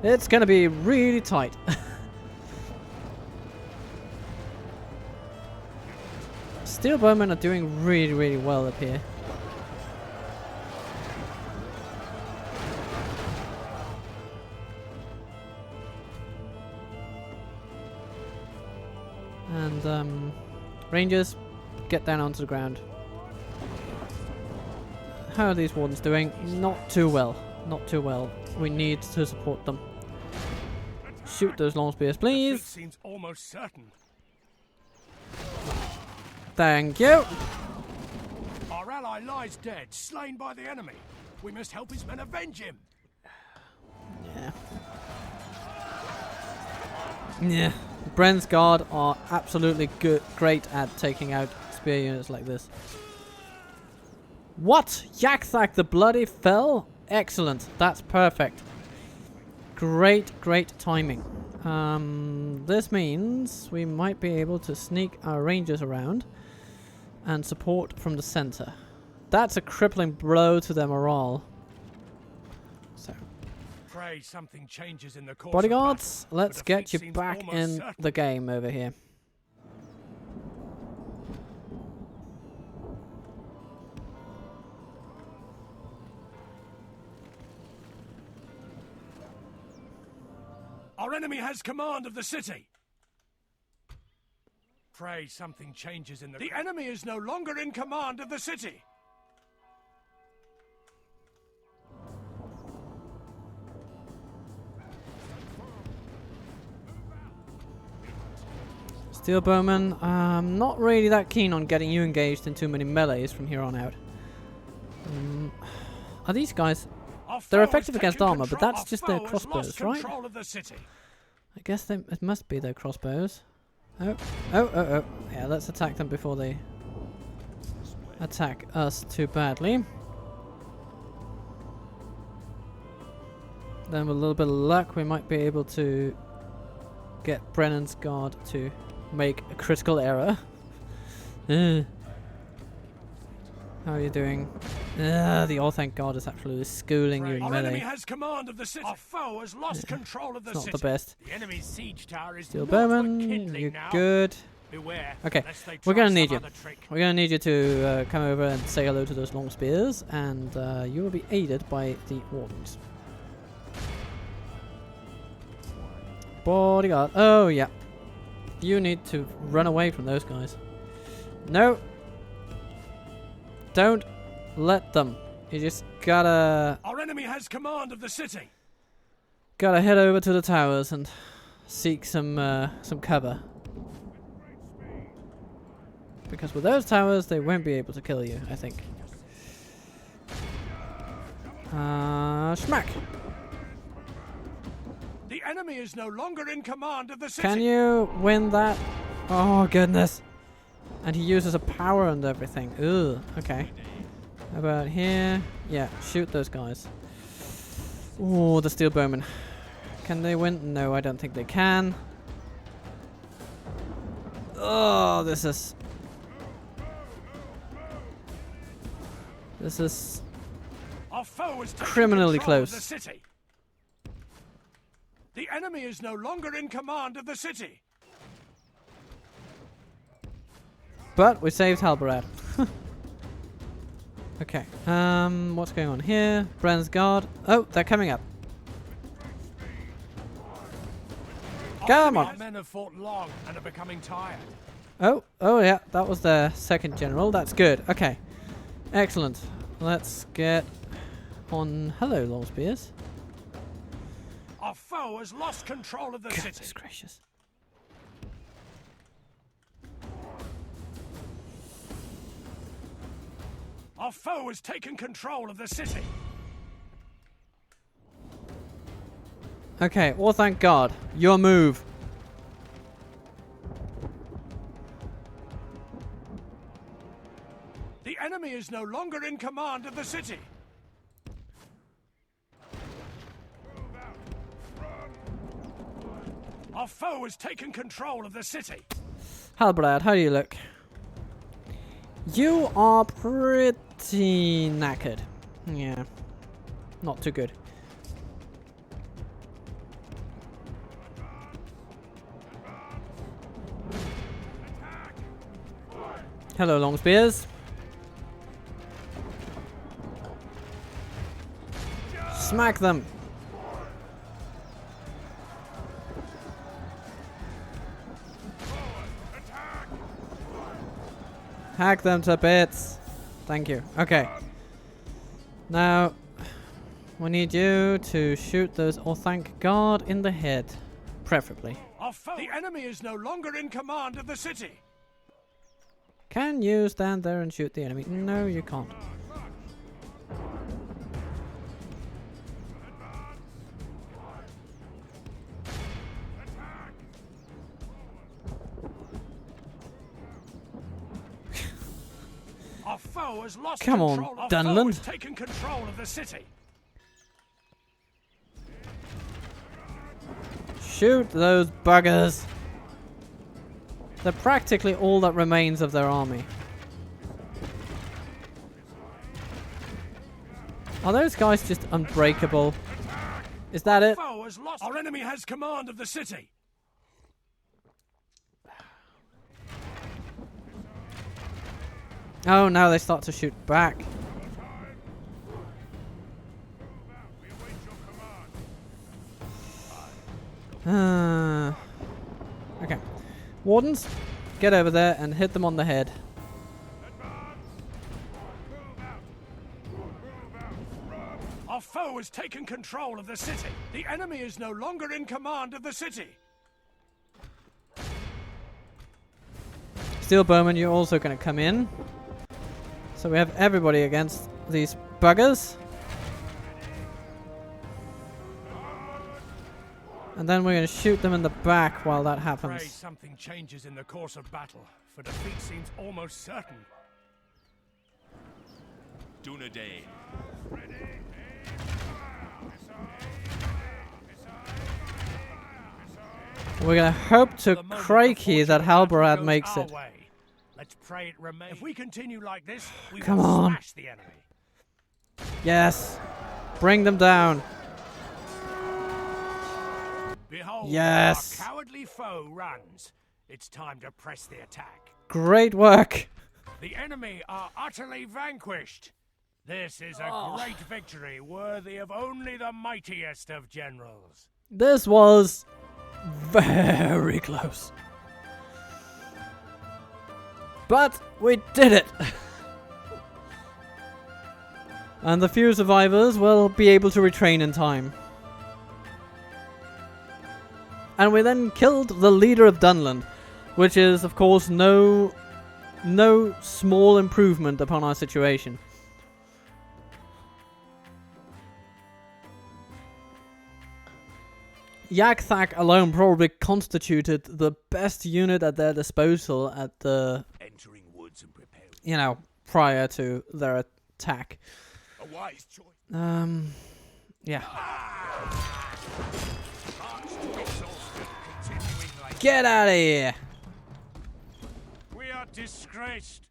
[SPEAKER 1] it's gonna be really tight. Steel bowmen are doing really, really well up here. And Rangers, get down onto the ground. How are these wardens doing? Not too well. Not too well. We need to support them. Shoot those long spears, please.
[SPEAKER 4] Seems almost certain.
[SPEAKER 1] Thank you.
[SPEAKER 4] Our ally lies dead, slain by the enemy. We must help his men avenge him.
[SPEAKER 1] Yeah. Yeah. Bren's guard are absolutely great at taking out spear units like this. What? Yakthak the Bloody fell? Excellent. That's perfect. Great, great timing. This means we might be able to sneak our rangers around and support from the center. That's a crippling blow to their morale. So,
[SPEAKER 4] Pray something changes in the course
[SPEAKER 1] bodyguards,
[SPEAKER 4] of battle,
[SPEAKER 1] let's
[SPEAKER 4] but
[SPEAKER 1] get
[SPEAKER 4] defeat
[SPEAKER 1] you
[SPEAKER 4] seems
[SPEAKER 1] back
[SPEAKER 4] almost
[SPEAKER 1] in
[SPEAKER 4] certain.
[SPEAKER 1] the game over here.
[SPEAKER 4] Our enemy has command of the city. Pray something changes in the enemy is no longer in command of the city.
[SPEAKER 1] Steel bowman, I'm not really that keen on getting you engaged in too many melees from here on out. Are these guys? They're effective against armor, but that's just their crossbows, right? I guess it must be their crossbows. Oh. Yeah, let's attack them before they attack us too badly. Then with a little bit of luck, we might be able to get Brennan's guard to make a critical error. How are you doing? The all thank God is absolutely schooling you in
[SPEAKER 4] Our
[SPEAKER 1] melee.
[SPEAKER 4] enemy has command of the city. Our foe has lost control of the
[SPEAKER 1] It's not
[SPEAKER 4] city.
[SPEAKER 1] the best.
[SPEAKER 4] The enemy's siege tower is
[SPEAKER 1] Steel
[SPEAKER 4] not for
[SPEAKER 1] bowman,
[SPEAKER 4] kindling
[SPEAKER 1] you're
[SPEAKER 4] now.
[SPEAKER 1] good.
[SPEAKER 4] Beware,
[SPEAKER 1] Okay,
[SPEAKER 4] lest they
[SPEAKER 1] we're
[SPEAKER 4] try
[SPEAKER 1] gonna
[SPEAKER 4] some
[SPEAKER 1] need you.
[SPEAKER 4] other trick.
[SPEAKER 1] We're gonna need you to come over and say hello to those long spears, and you will be aided by the wardens. Bodyguard. Oh yeah. You need to run away from those guys. No. Don't let them. You just gotta
[SPEAKER 4] Our enemy has command of the city.
[SPEAKER 1] head over to the towers and seek some cover. Because with those towers, they won't be able to kill you, I think. Schmack!
[SPEAKER 4] The enemy is no longer in command of the city.
[SPEAKER 1] Can you win that? Oh, goodness. And he uses a power and everything. Ugh, okay. How about here? Yeah, shoot those guys. Oh, the steel bowmen. Can they win? No, I don't think they can. Oh, this is
[SPEAKER 4] Our foe is taking
[SPEAKER 1] criminally
[SPEAKER 4] control of
[SPEAKER 1] close.
[SPEAKER 4] the city. The enemy is no longer in command of the city.
[SPEAKER 1] But we saved Halberad. Okay. What's going on here? Brenn's guard. Oh, they're coming up. Come
[SPEAKER 4] Our
[SPEAKER 1] on.
[SPEAKER 4] men have fought long and are becoming tired.
[SPEAKER 1] Oh yeah, that was their second general. That's good. Okay. Excellent. Let's get on. Hello, long spears.
[SPEAKER 4] Our foe has lost control of the city.
[SPEAKER 1] Goodness gracious.
[SPEAKER 4] Our foe has taken control of the city.
[SPEAKER 1] Okay, well, thank God. Your move.
[SPEAKER 4] The enemy is no longer in command of the city. Our foe has taken control of the city.
[SPEAKER 1] Halbrad, how do you look? You are pretty knackered. Yeah. Not too good. Hello, long spears. Smack them. Hack them to bits. Thank you. Okay. Now, we need you to shoot those, or thank God, in the head. Preferably.
[SPEAKER 4] The enemy is no longer in command of the city.
[SPEAKER 1] Can you stand there and shoot the enemy? No, you can't.
[SPEAKER 4] Our foe has lost
[SPEAKER 1] Come on,
[SPEAKER 4] control. Our
[SPEAKER 1] Dunland.
[SPEAKER 4] foe has taken control of the city.
[SPEAKER 1] Shoot those buggers. They're practically all that remains of their army. Are those guys just unbreakable? Is that it?
[SPEAKER 4] Foe has lost. Our enemy has command of the city.
[SPEAKER 1] Oh, now they start to shoot back. Okay. Wardens, get over there and hit them on the head.
[SPEAKER 4] Our foe has taken control of the city. The enemy is no longer in command of the city.
[SPEAKER 1] Steel Bowman, you're also going to come in. So we have everybody against these buggers. And then we're going to shoot them in the back while that
[SPEAKER 4] Pray
[SPEAKER 1] happens.
[SPEAKER 4] something changes in the course of battle, for defeat seems almost certain.
[SPEAKER 6] Dunedain.
[SPEAKER 1] We're going to hope to
[SPEAKER 4] The moment
[SPEAKER 1] crikey
[SPEAKER 4] the
[SPEAKER 1] that
[SPEAKER 4] fortune of battle
[SPEAKER 1] Halbrad
[SPEAKER 4] goes
[SPEAKER 1] makes
[SPEAKER 4] our
[SPEAKER 1] it.
[SPEAKER 4] way. Let's pray it remains. If we continue like this, we
[SPEAKER 1] Come
[SPEAKER 4] will
[SPEAKER 1] on.
[SPEAKER 4] smash the enemy.
[SPEAKER 1] Yes. Bring them down.
[SPEAKER 4] Behold,
[SPEAKER 1] Yes.
[SPEAKER 4] our cowardly foe runs. It's time to press the attack.
[SPEAKER 1] Great work.
[SPEAKER 4] The enemy are utterly vanquished. This is a great victory worthy of only the mightiest of generals.
[SPEAKER 1] This was very close. But we did it. And the few survivors will be able to retrain in time. And we then killed the leader of Dunland, which is, of course, no small improvement upon our situation. Yakthak alone probably constituted the best unit at their disposal at the,
[SPEAKER 4] Entering woods and preparing.
[SPEAKER 1] you know, prior to their attack.
[SPEAKER 4] A wise choice.
[SPEAKER 1] Yeah.
[SPEAKER 4] Continuing like
[SPEAKER 1] Get out of here!
[SPEAKER 4] we are disgraced.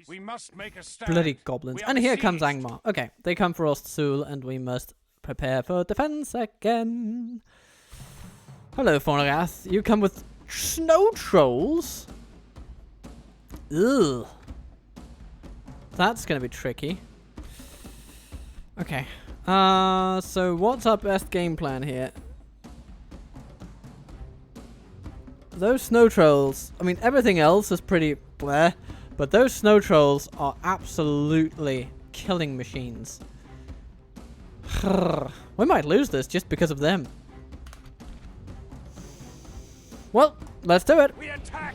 [SPEAKER 4] We must make a stand.
[SPEAKER 1] Bloody goblins.
[SPEAKER 4] We are
[SPEAKER 1] And here comes
[SPEAKER 4] besieged.
[SPEAKER 1] Angmar. Okay, they come for Amon Sûl, and we must prepare for defense again. Hello, Fornagath. You come with snow trolls? Ugh. That's gonna be tricky. Okay. So what's our best game plan here? Those snow trolls, I mean, everything else is pretty bleh, but those snow trolls are absolutely killing machines. We might lose this just because of them. Well, let's do it.
[SPEAKER 4] We attack!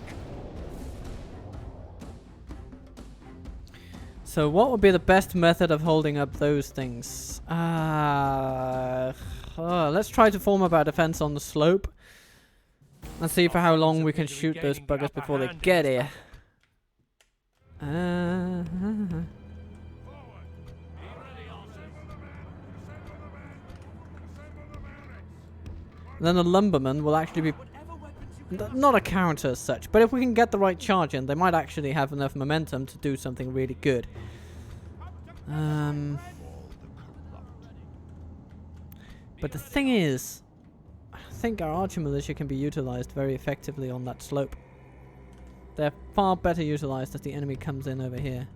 [SPEAKER 1] So what would be the best method of holding up those things? Let's try to form up our defense on the slope. And see for how long we can shoot those buggers before they get here. Then the lumberman will actually be not a counter as such, but if we can get the right charge in, they might actually have enough momentum to do something really good. But the thing is, I think our archer militia can be utilized very effectively on that slope. They're far better utilized as the enemy comes in over here.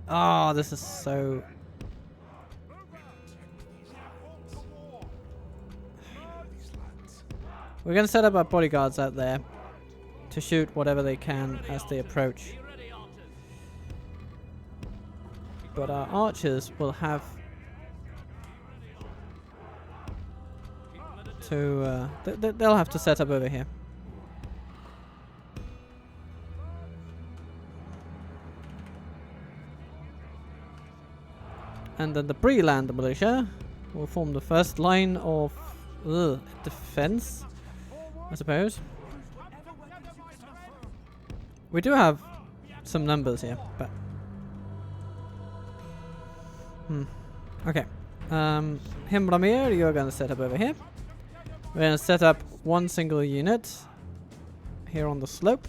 [SPEAKER 1] Oh, this is so... We're going to set up our bodyguards out there to shoot whatever they can as they approach. But our archers will have to... they'll have to set up over here. And then the Breland militia will form the first line of defense, I suppose. We do have some numbers here, but... Okay. Himramir, you're going to set up over here. We're going to set up one single unit here on the slope.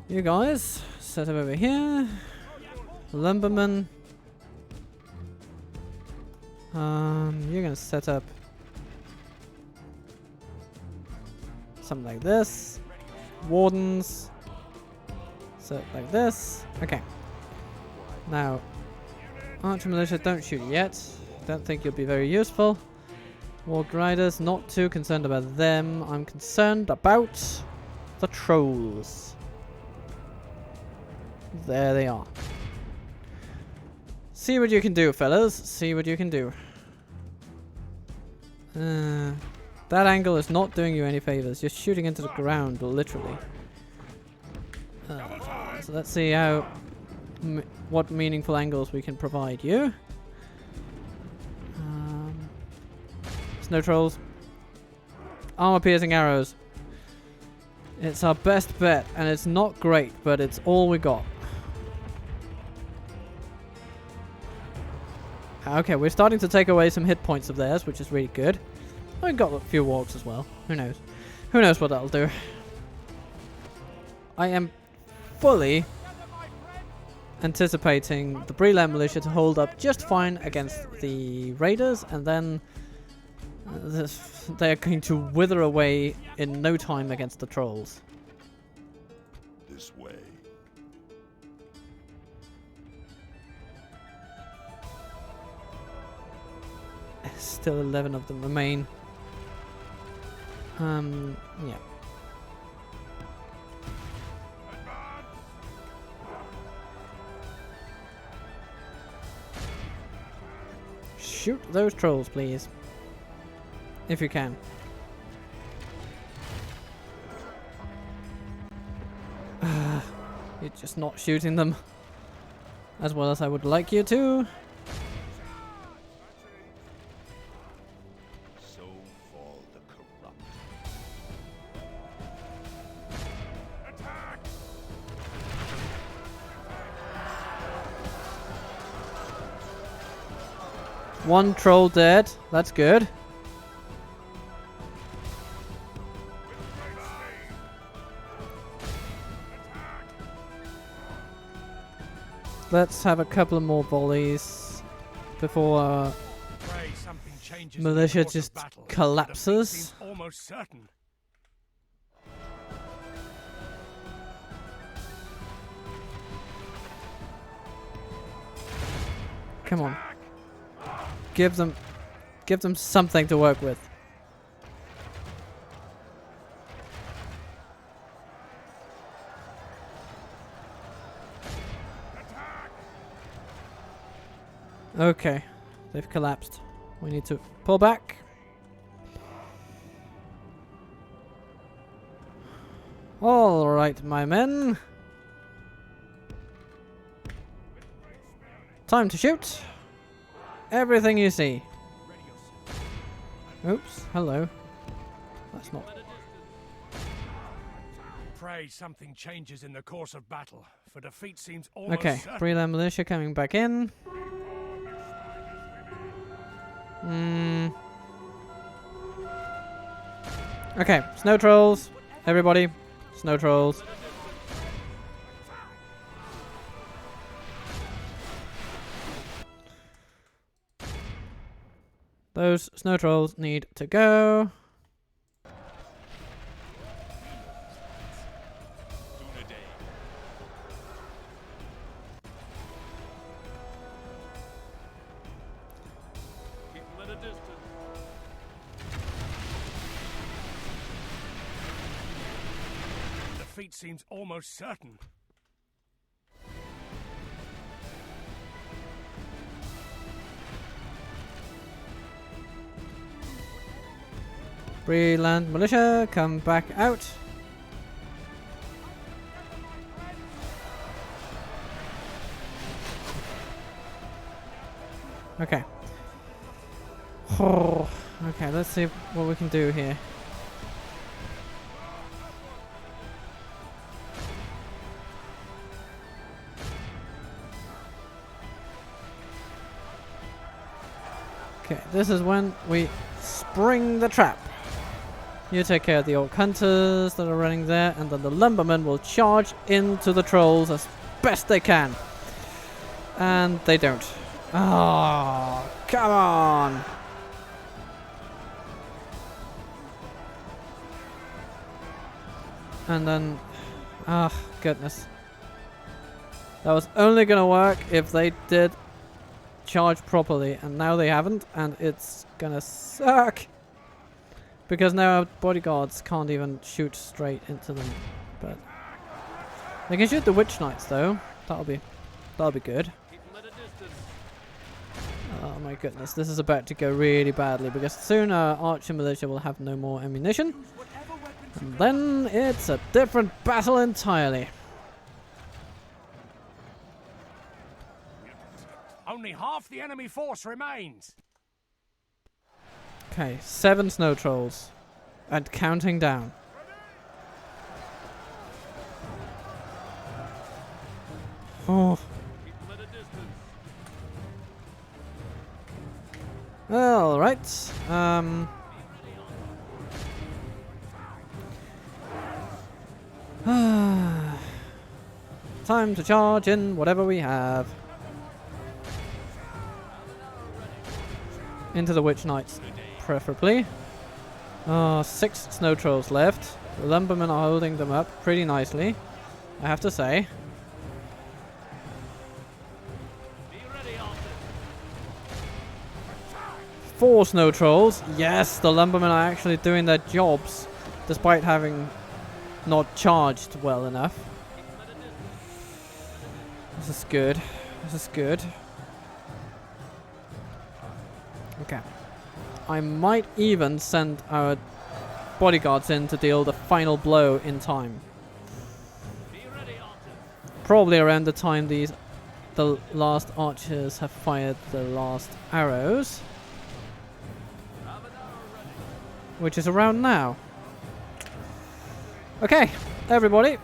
[SPEAKER 1] You guys, set up over here. Lumberman. You're gonna set up something like this. Wardens. Set like this. Okay. Now, archer militia, don't shoot yet. Don't think you'll be very useful. Warg riders, not too concerned about them. I'm concerned about the trolls. There they are. See what you can do, fellas. See what you can do. That angle is not doing you any favors. You're shooting into the ground, literally. So let's see how what meaningful angles we can provide you. Snow trolls. Armor-piercing arrows. It's our best bet, and it's not great, but it's all we got. Okay, we're starting to take away some hit points of theirs, which is really good. I got a few wargs as well. Who knows? Who knows what that'll do? I am fully anticipating the Breland militia to hold up just fine against the raiders, and then they are going to wither away in no time against the trolls.
[SPEAKER 3] This way.
[SPEAKER 1] Still 11 of them remain. Yeah. Shoot those trolls, please. If you can. You're just not shooting them as well as I would like you to.
[SPEAKER 3] So fall the corrupt. Attack!
[SPEAKER 1] One troll dead. That's good. Let's have a couple of more volleys before militia just collapses.
[SPEAKER 4] Almost certain.
[SPEAKER 1] Come on. Give them something to work with. Okay, they've collapsed. We need to pull back. Alright, my men. Time to shoot. Everything you see. Oops, hello. That's not...
[SPEAKER 4] Pray something changes in the course of battle, for defeat seems almost
[SPEAKER 1] Okay,
[SPEAKER 4] certain.
[SPEAKER 1] Breland Militia coming back in. Okay, snow trolls. Everybody, snow trolls. Those snow trolls need to go.
[SPEAKER 4] Defeat seems almost certain.
[SPEAKER 1] Breland Militia, come back out. Okay. Okay, let's see what we can do here. Okay, this is when we spring the trap. You take care of the orc hunters that are running there, and then the lumbermen will charge into the trolls as best they can. And they don't. Oh, come on! And then... ah, goodness. That was only gonna work if they did charge properly, and now they haven't, and it's gonna suck. Because now our bodyguards can't even shoot straight into them. But they can shoot the witch knights though. That'll be good. Oh my goodness, this is about to go really badly because soon our archer militia will have no more ammunition. And then it's a different battle entirely.
[SPEAKER 4] Only half the enemy force remains.
[SPEAKER 1] Okay, 7 snow trolls. And counting down. Oh. Alright. Time to charge in whatever we have. Into the witch knights, preferably. 6 snow trolls left. The lumbermen are holding them up pretty nicely, I have to say. Four snow trolls. Yes, the lumbermen are actually doing their jobs, despite having not charged well enough. This is good. This is good. Okay. I might even send our bodyguards in to deal the final blow in time. Probably around the time the last archers have fired the last arrows. Which is around now. Okay, everybody.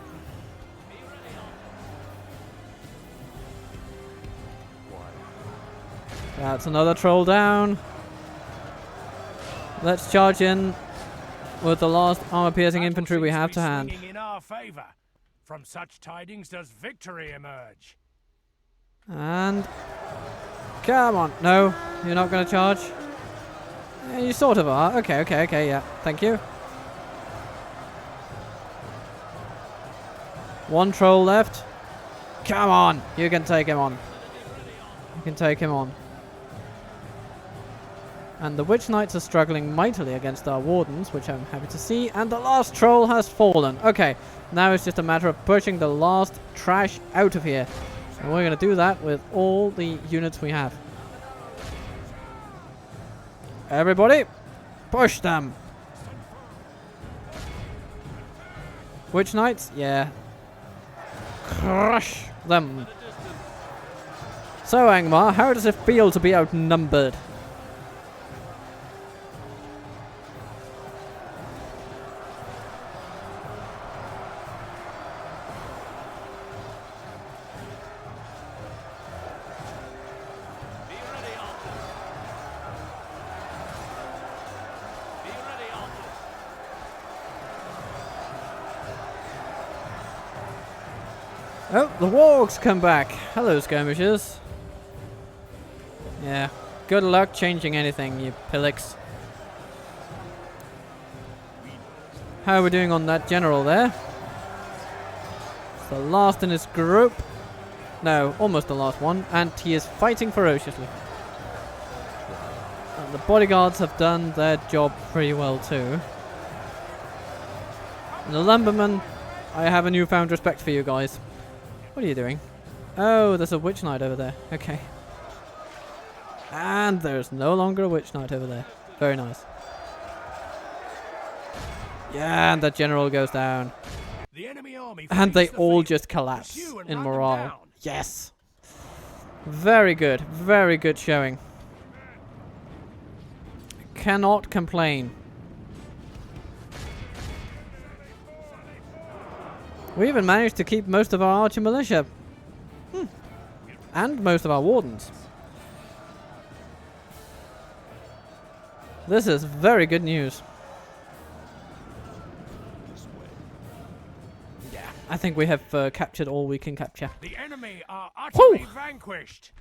[SPEAKER 1] That's another troll down. Let's charge in with the last armor-piercing infantry we have to hand.
[SPEAKER 4] In our favor. From such tidings does victory emerge.
[SPEAKER 1] And... come on. No, you're not going to charge? Yeah, you sort of are. Okay, yeah. Thank you. One troll left. Come on. You can take him on. You can take him on. And the witch knights are struggling mightily against our wardens, which I'm happy to see. And the last troll has fallen. Okay, now it's just a matter of pushing the last trash out of here. And we're going to do that with all the units we have. Everybody, push them. Witch Knights? Yeah. Crush them. So, Angmar, how does it feel to be outnumbered? Oh, the wargs come back. Hello, skirmishers. Yeah, good luck changing anything, you pillocks. How are we doing on that general there? It's the last in his group. No, almost the last one. And he is fighting ferociously. And the bodyguards have done their job pretty well too. And the lumbermen, I have a newfound respect for you guys. What are you doing? Oh, there's a witch knight over there. Okay. And there's no longer a witch knight over there. Very nice. Yeah, and the general goes down.
[SPEAKER 4] The enemy army
[SPEAKER 1] And they
[SPEAKER 4] flees the
[SPEAKER 1] all
[SPEAKER 4] field.
[SPEAKER 1] just collapse
[SPEAKER 4] Pursue and
[SPEAKER 1] in
[SPEAKER 4] run them
[SPEAKER 1] morale.
[SPEAKER 4] down.
[SPEAKER 1] Yes. Very good. Very good showing. Cannot complain. We even managed to keep most of our archer militia. And most of our wardens. This is very good news. Yeah, I think we have captured all we can capture.
[SPEAKER 4] The enemy are utterly vanquished.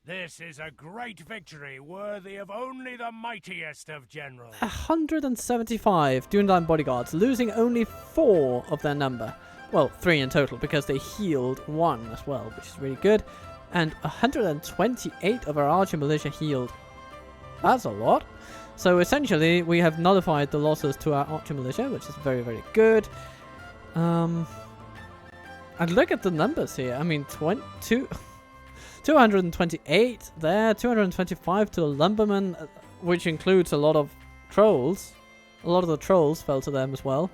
[SPEAKER 4] This is a great victory worthy of only the mightiest of generals.
[SPEAKER 1] 175 Dunedain bodyguards, losing only 4 of their number. Well, 3 in total, because they healed 1 as well, which is really good. And 128 of our archer militia healed. That's a lot. So essentially, we have nullified the losses to our archer militia, which is very, very good. And look at the numbers here. I mean, 228 there, 225 to the lumbermen, which includes a lot of trolls. A lot of the trolls fell to them as well.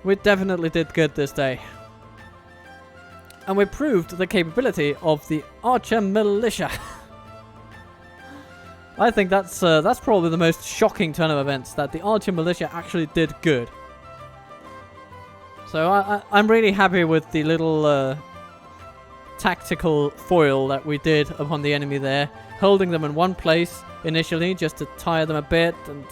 [SPEAKER 1] We definitely did good this day. And we proved the capability of the archer militia. I think that's probably the most shocking turn of events, that the archer militia actually did good. So I'm really happy with the little tactical foil that we did upon the enemy there, holding them in one place initially just to tire them a bit and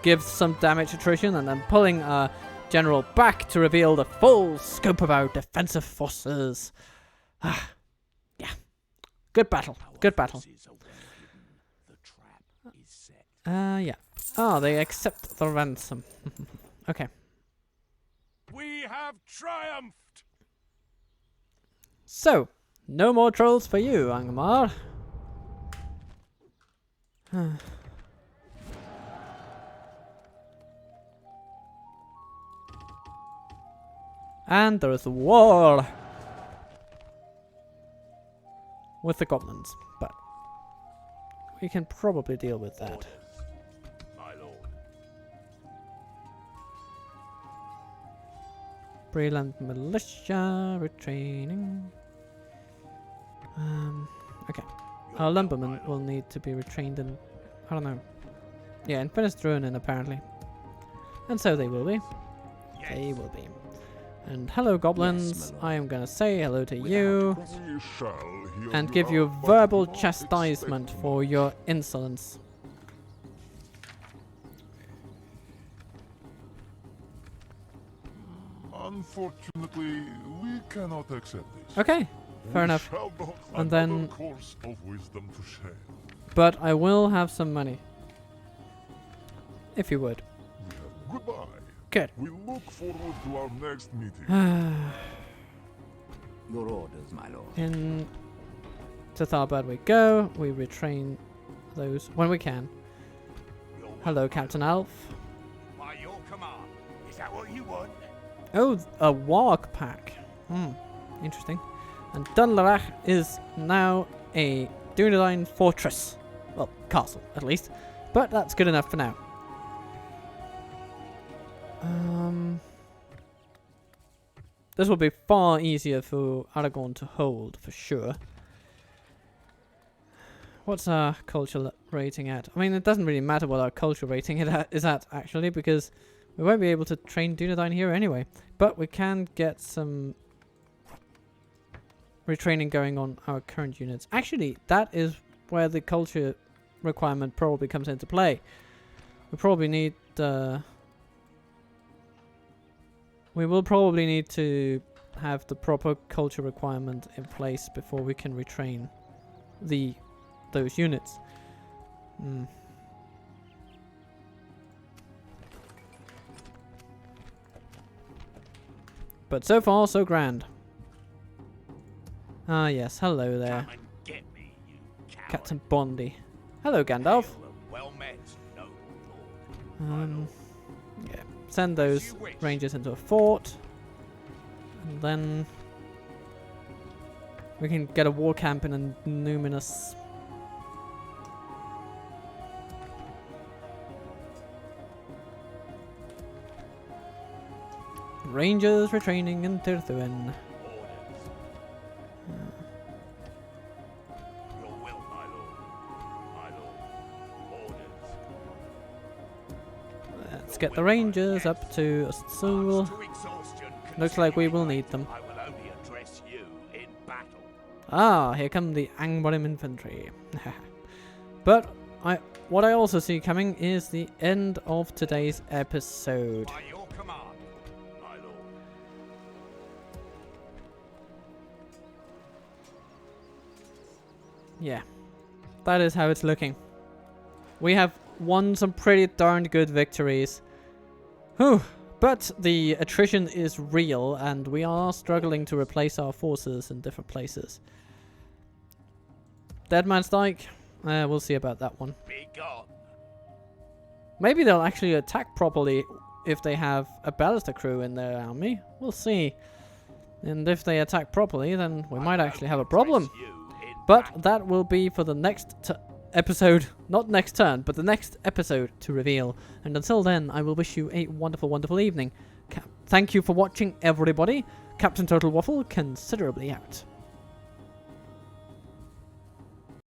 [SPEAKER 1] give some damage attrition, and then pulling our general back to reveal the full scope of our defensive forces. Yeah. Good battle. Good battle. Yeah. Oh, they accept the ransom. Okay.
[SPEAKER 4] We have triumphed.
[SPEAKER 1] So, no more trolls for you, Angmar. And there is a war with the goblins, but we can probably deal with that.
[SPEAKER 4] My lord.
[SPEAKER 1] Breland militia retraining. Okay. Our lumbermen will need to be retrained in, I don't know. Yeah, in Finestruinen apparently. And so they will be.
[SPEAKER 4] Yes.
[SPEAKER 1] They will be. And hello goblins, I am gonna say hello to you
[SPEAKER 2] We shall hear
[SPEAKER 1] and give you
[SPEAKER 2] out, but
[SPEAKER 1] verbal
[SPEAKER 2] do not
[SPEAKER 1] chastisement
[SPEAKER 2] expect
[SPEAKER 1] for your insolence.
[SPEAKER 2] Unfortunately, we cannot accept this.
[SPEAKER 1] Okay, fair enough.
[SPEAKER 2] We shall not
[SPEAKER 1] And
[SPEAKER 2] have
[SPEAKER 1] then-
[SPEAKER 2] a course of wisdom to share.
[SPEAKER 1] But I will have some money. If you would.
[SPEAKER 2] We have goodbye.
[SPEAKER 1] Good.
[SPEAKER 2] We look forward to our next meeting.
[SPEAKER 5] Your orders, my lord.
[SPEAKER 1] In to Tharbad we go. We retrain those when we can. Hello, Captain Alf.
[SPEAKER 4] By your command. Is that what you want?
[SPEAKER 1] Oh, a warg pack. Interesting. And Dunlarach is now a Dunedain fortress. Well, castle, at least. But that's good enough for now. This will be far easier for Aragorn to hold, for sure. What's our culture rating at? I mean, it doesn't really matter what our culture rating is at, actually, because we won't be able to train Dunedain here anyway. But we can get some retraining going on our current units. Actually, that is where the culture requirement probably comes into play. We probably need... we will probably need to have the proper culture requirement in place before we can retrain those units. But so far, so grand. Ah yes, hello there.
[SPEAKER 4] Come and get me, you coward.
[SPEAKER 1] Captain Bondy. Hello, Gandalf.
[SPEAKER 4] Well met, noble lord.
[SPEAKER 1] Yeah. Send those rangers into a fort. And then we can get a war camp in a numinous... Rangers retraining in Tirthuin.
[SPEAKER 4] Your will, my lord. My lord. Orders.
[SPEAKER 1] Let's get the rangers up to Amon Sûl.
[SPEAKER 4] To exhaustion,
[SPEAKER 1] Looks like we will need them.
[SPEAKER 4] I will only address you in battle.
[SPEAKER 1] Ah, here come the Angbarim infantry. But what I also see coming is the end of today's episode.
[SPEAKER 4] By your command, my lord.
[SPEAKER 1] Yeah, that is how it's looking. We have won some pretty darn good victories. Whew. But the attrition is real, and we are struggling to replace our forces in different places. Dead Man's Dyke, we'll see about that one.
[SPEAKER 4] Be gone.
[SPEAKER 1] Maybe they'll actually attack properly if they have a ballista crew in their army. We'll see. And if they attack properly, then we might actually have a problem. But that will be for the next episode, not next turn, but the next episode to reveal. And until then, I will wish you a wonderful, wonderful evening. Thank you for watching, everybody. Captain Total Waffle, considerably out.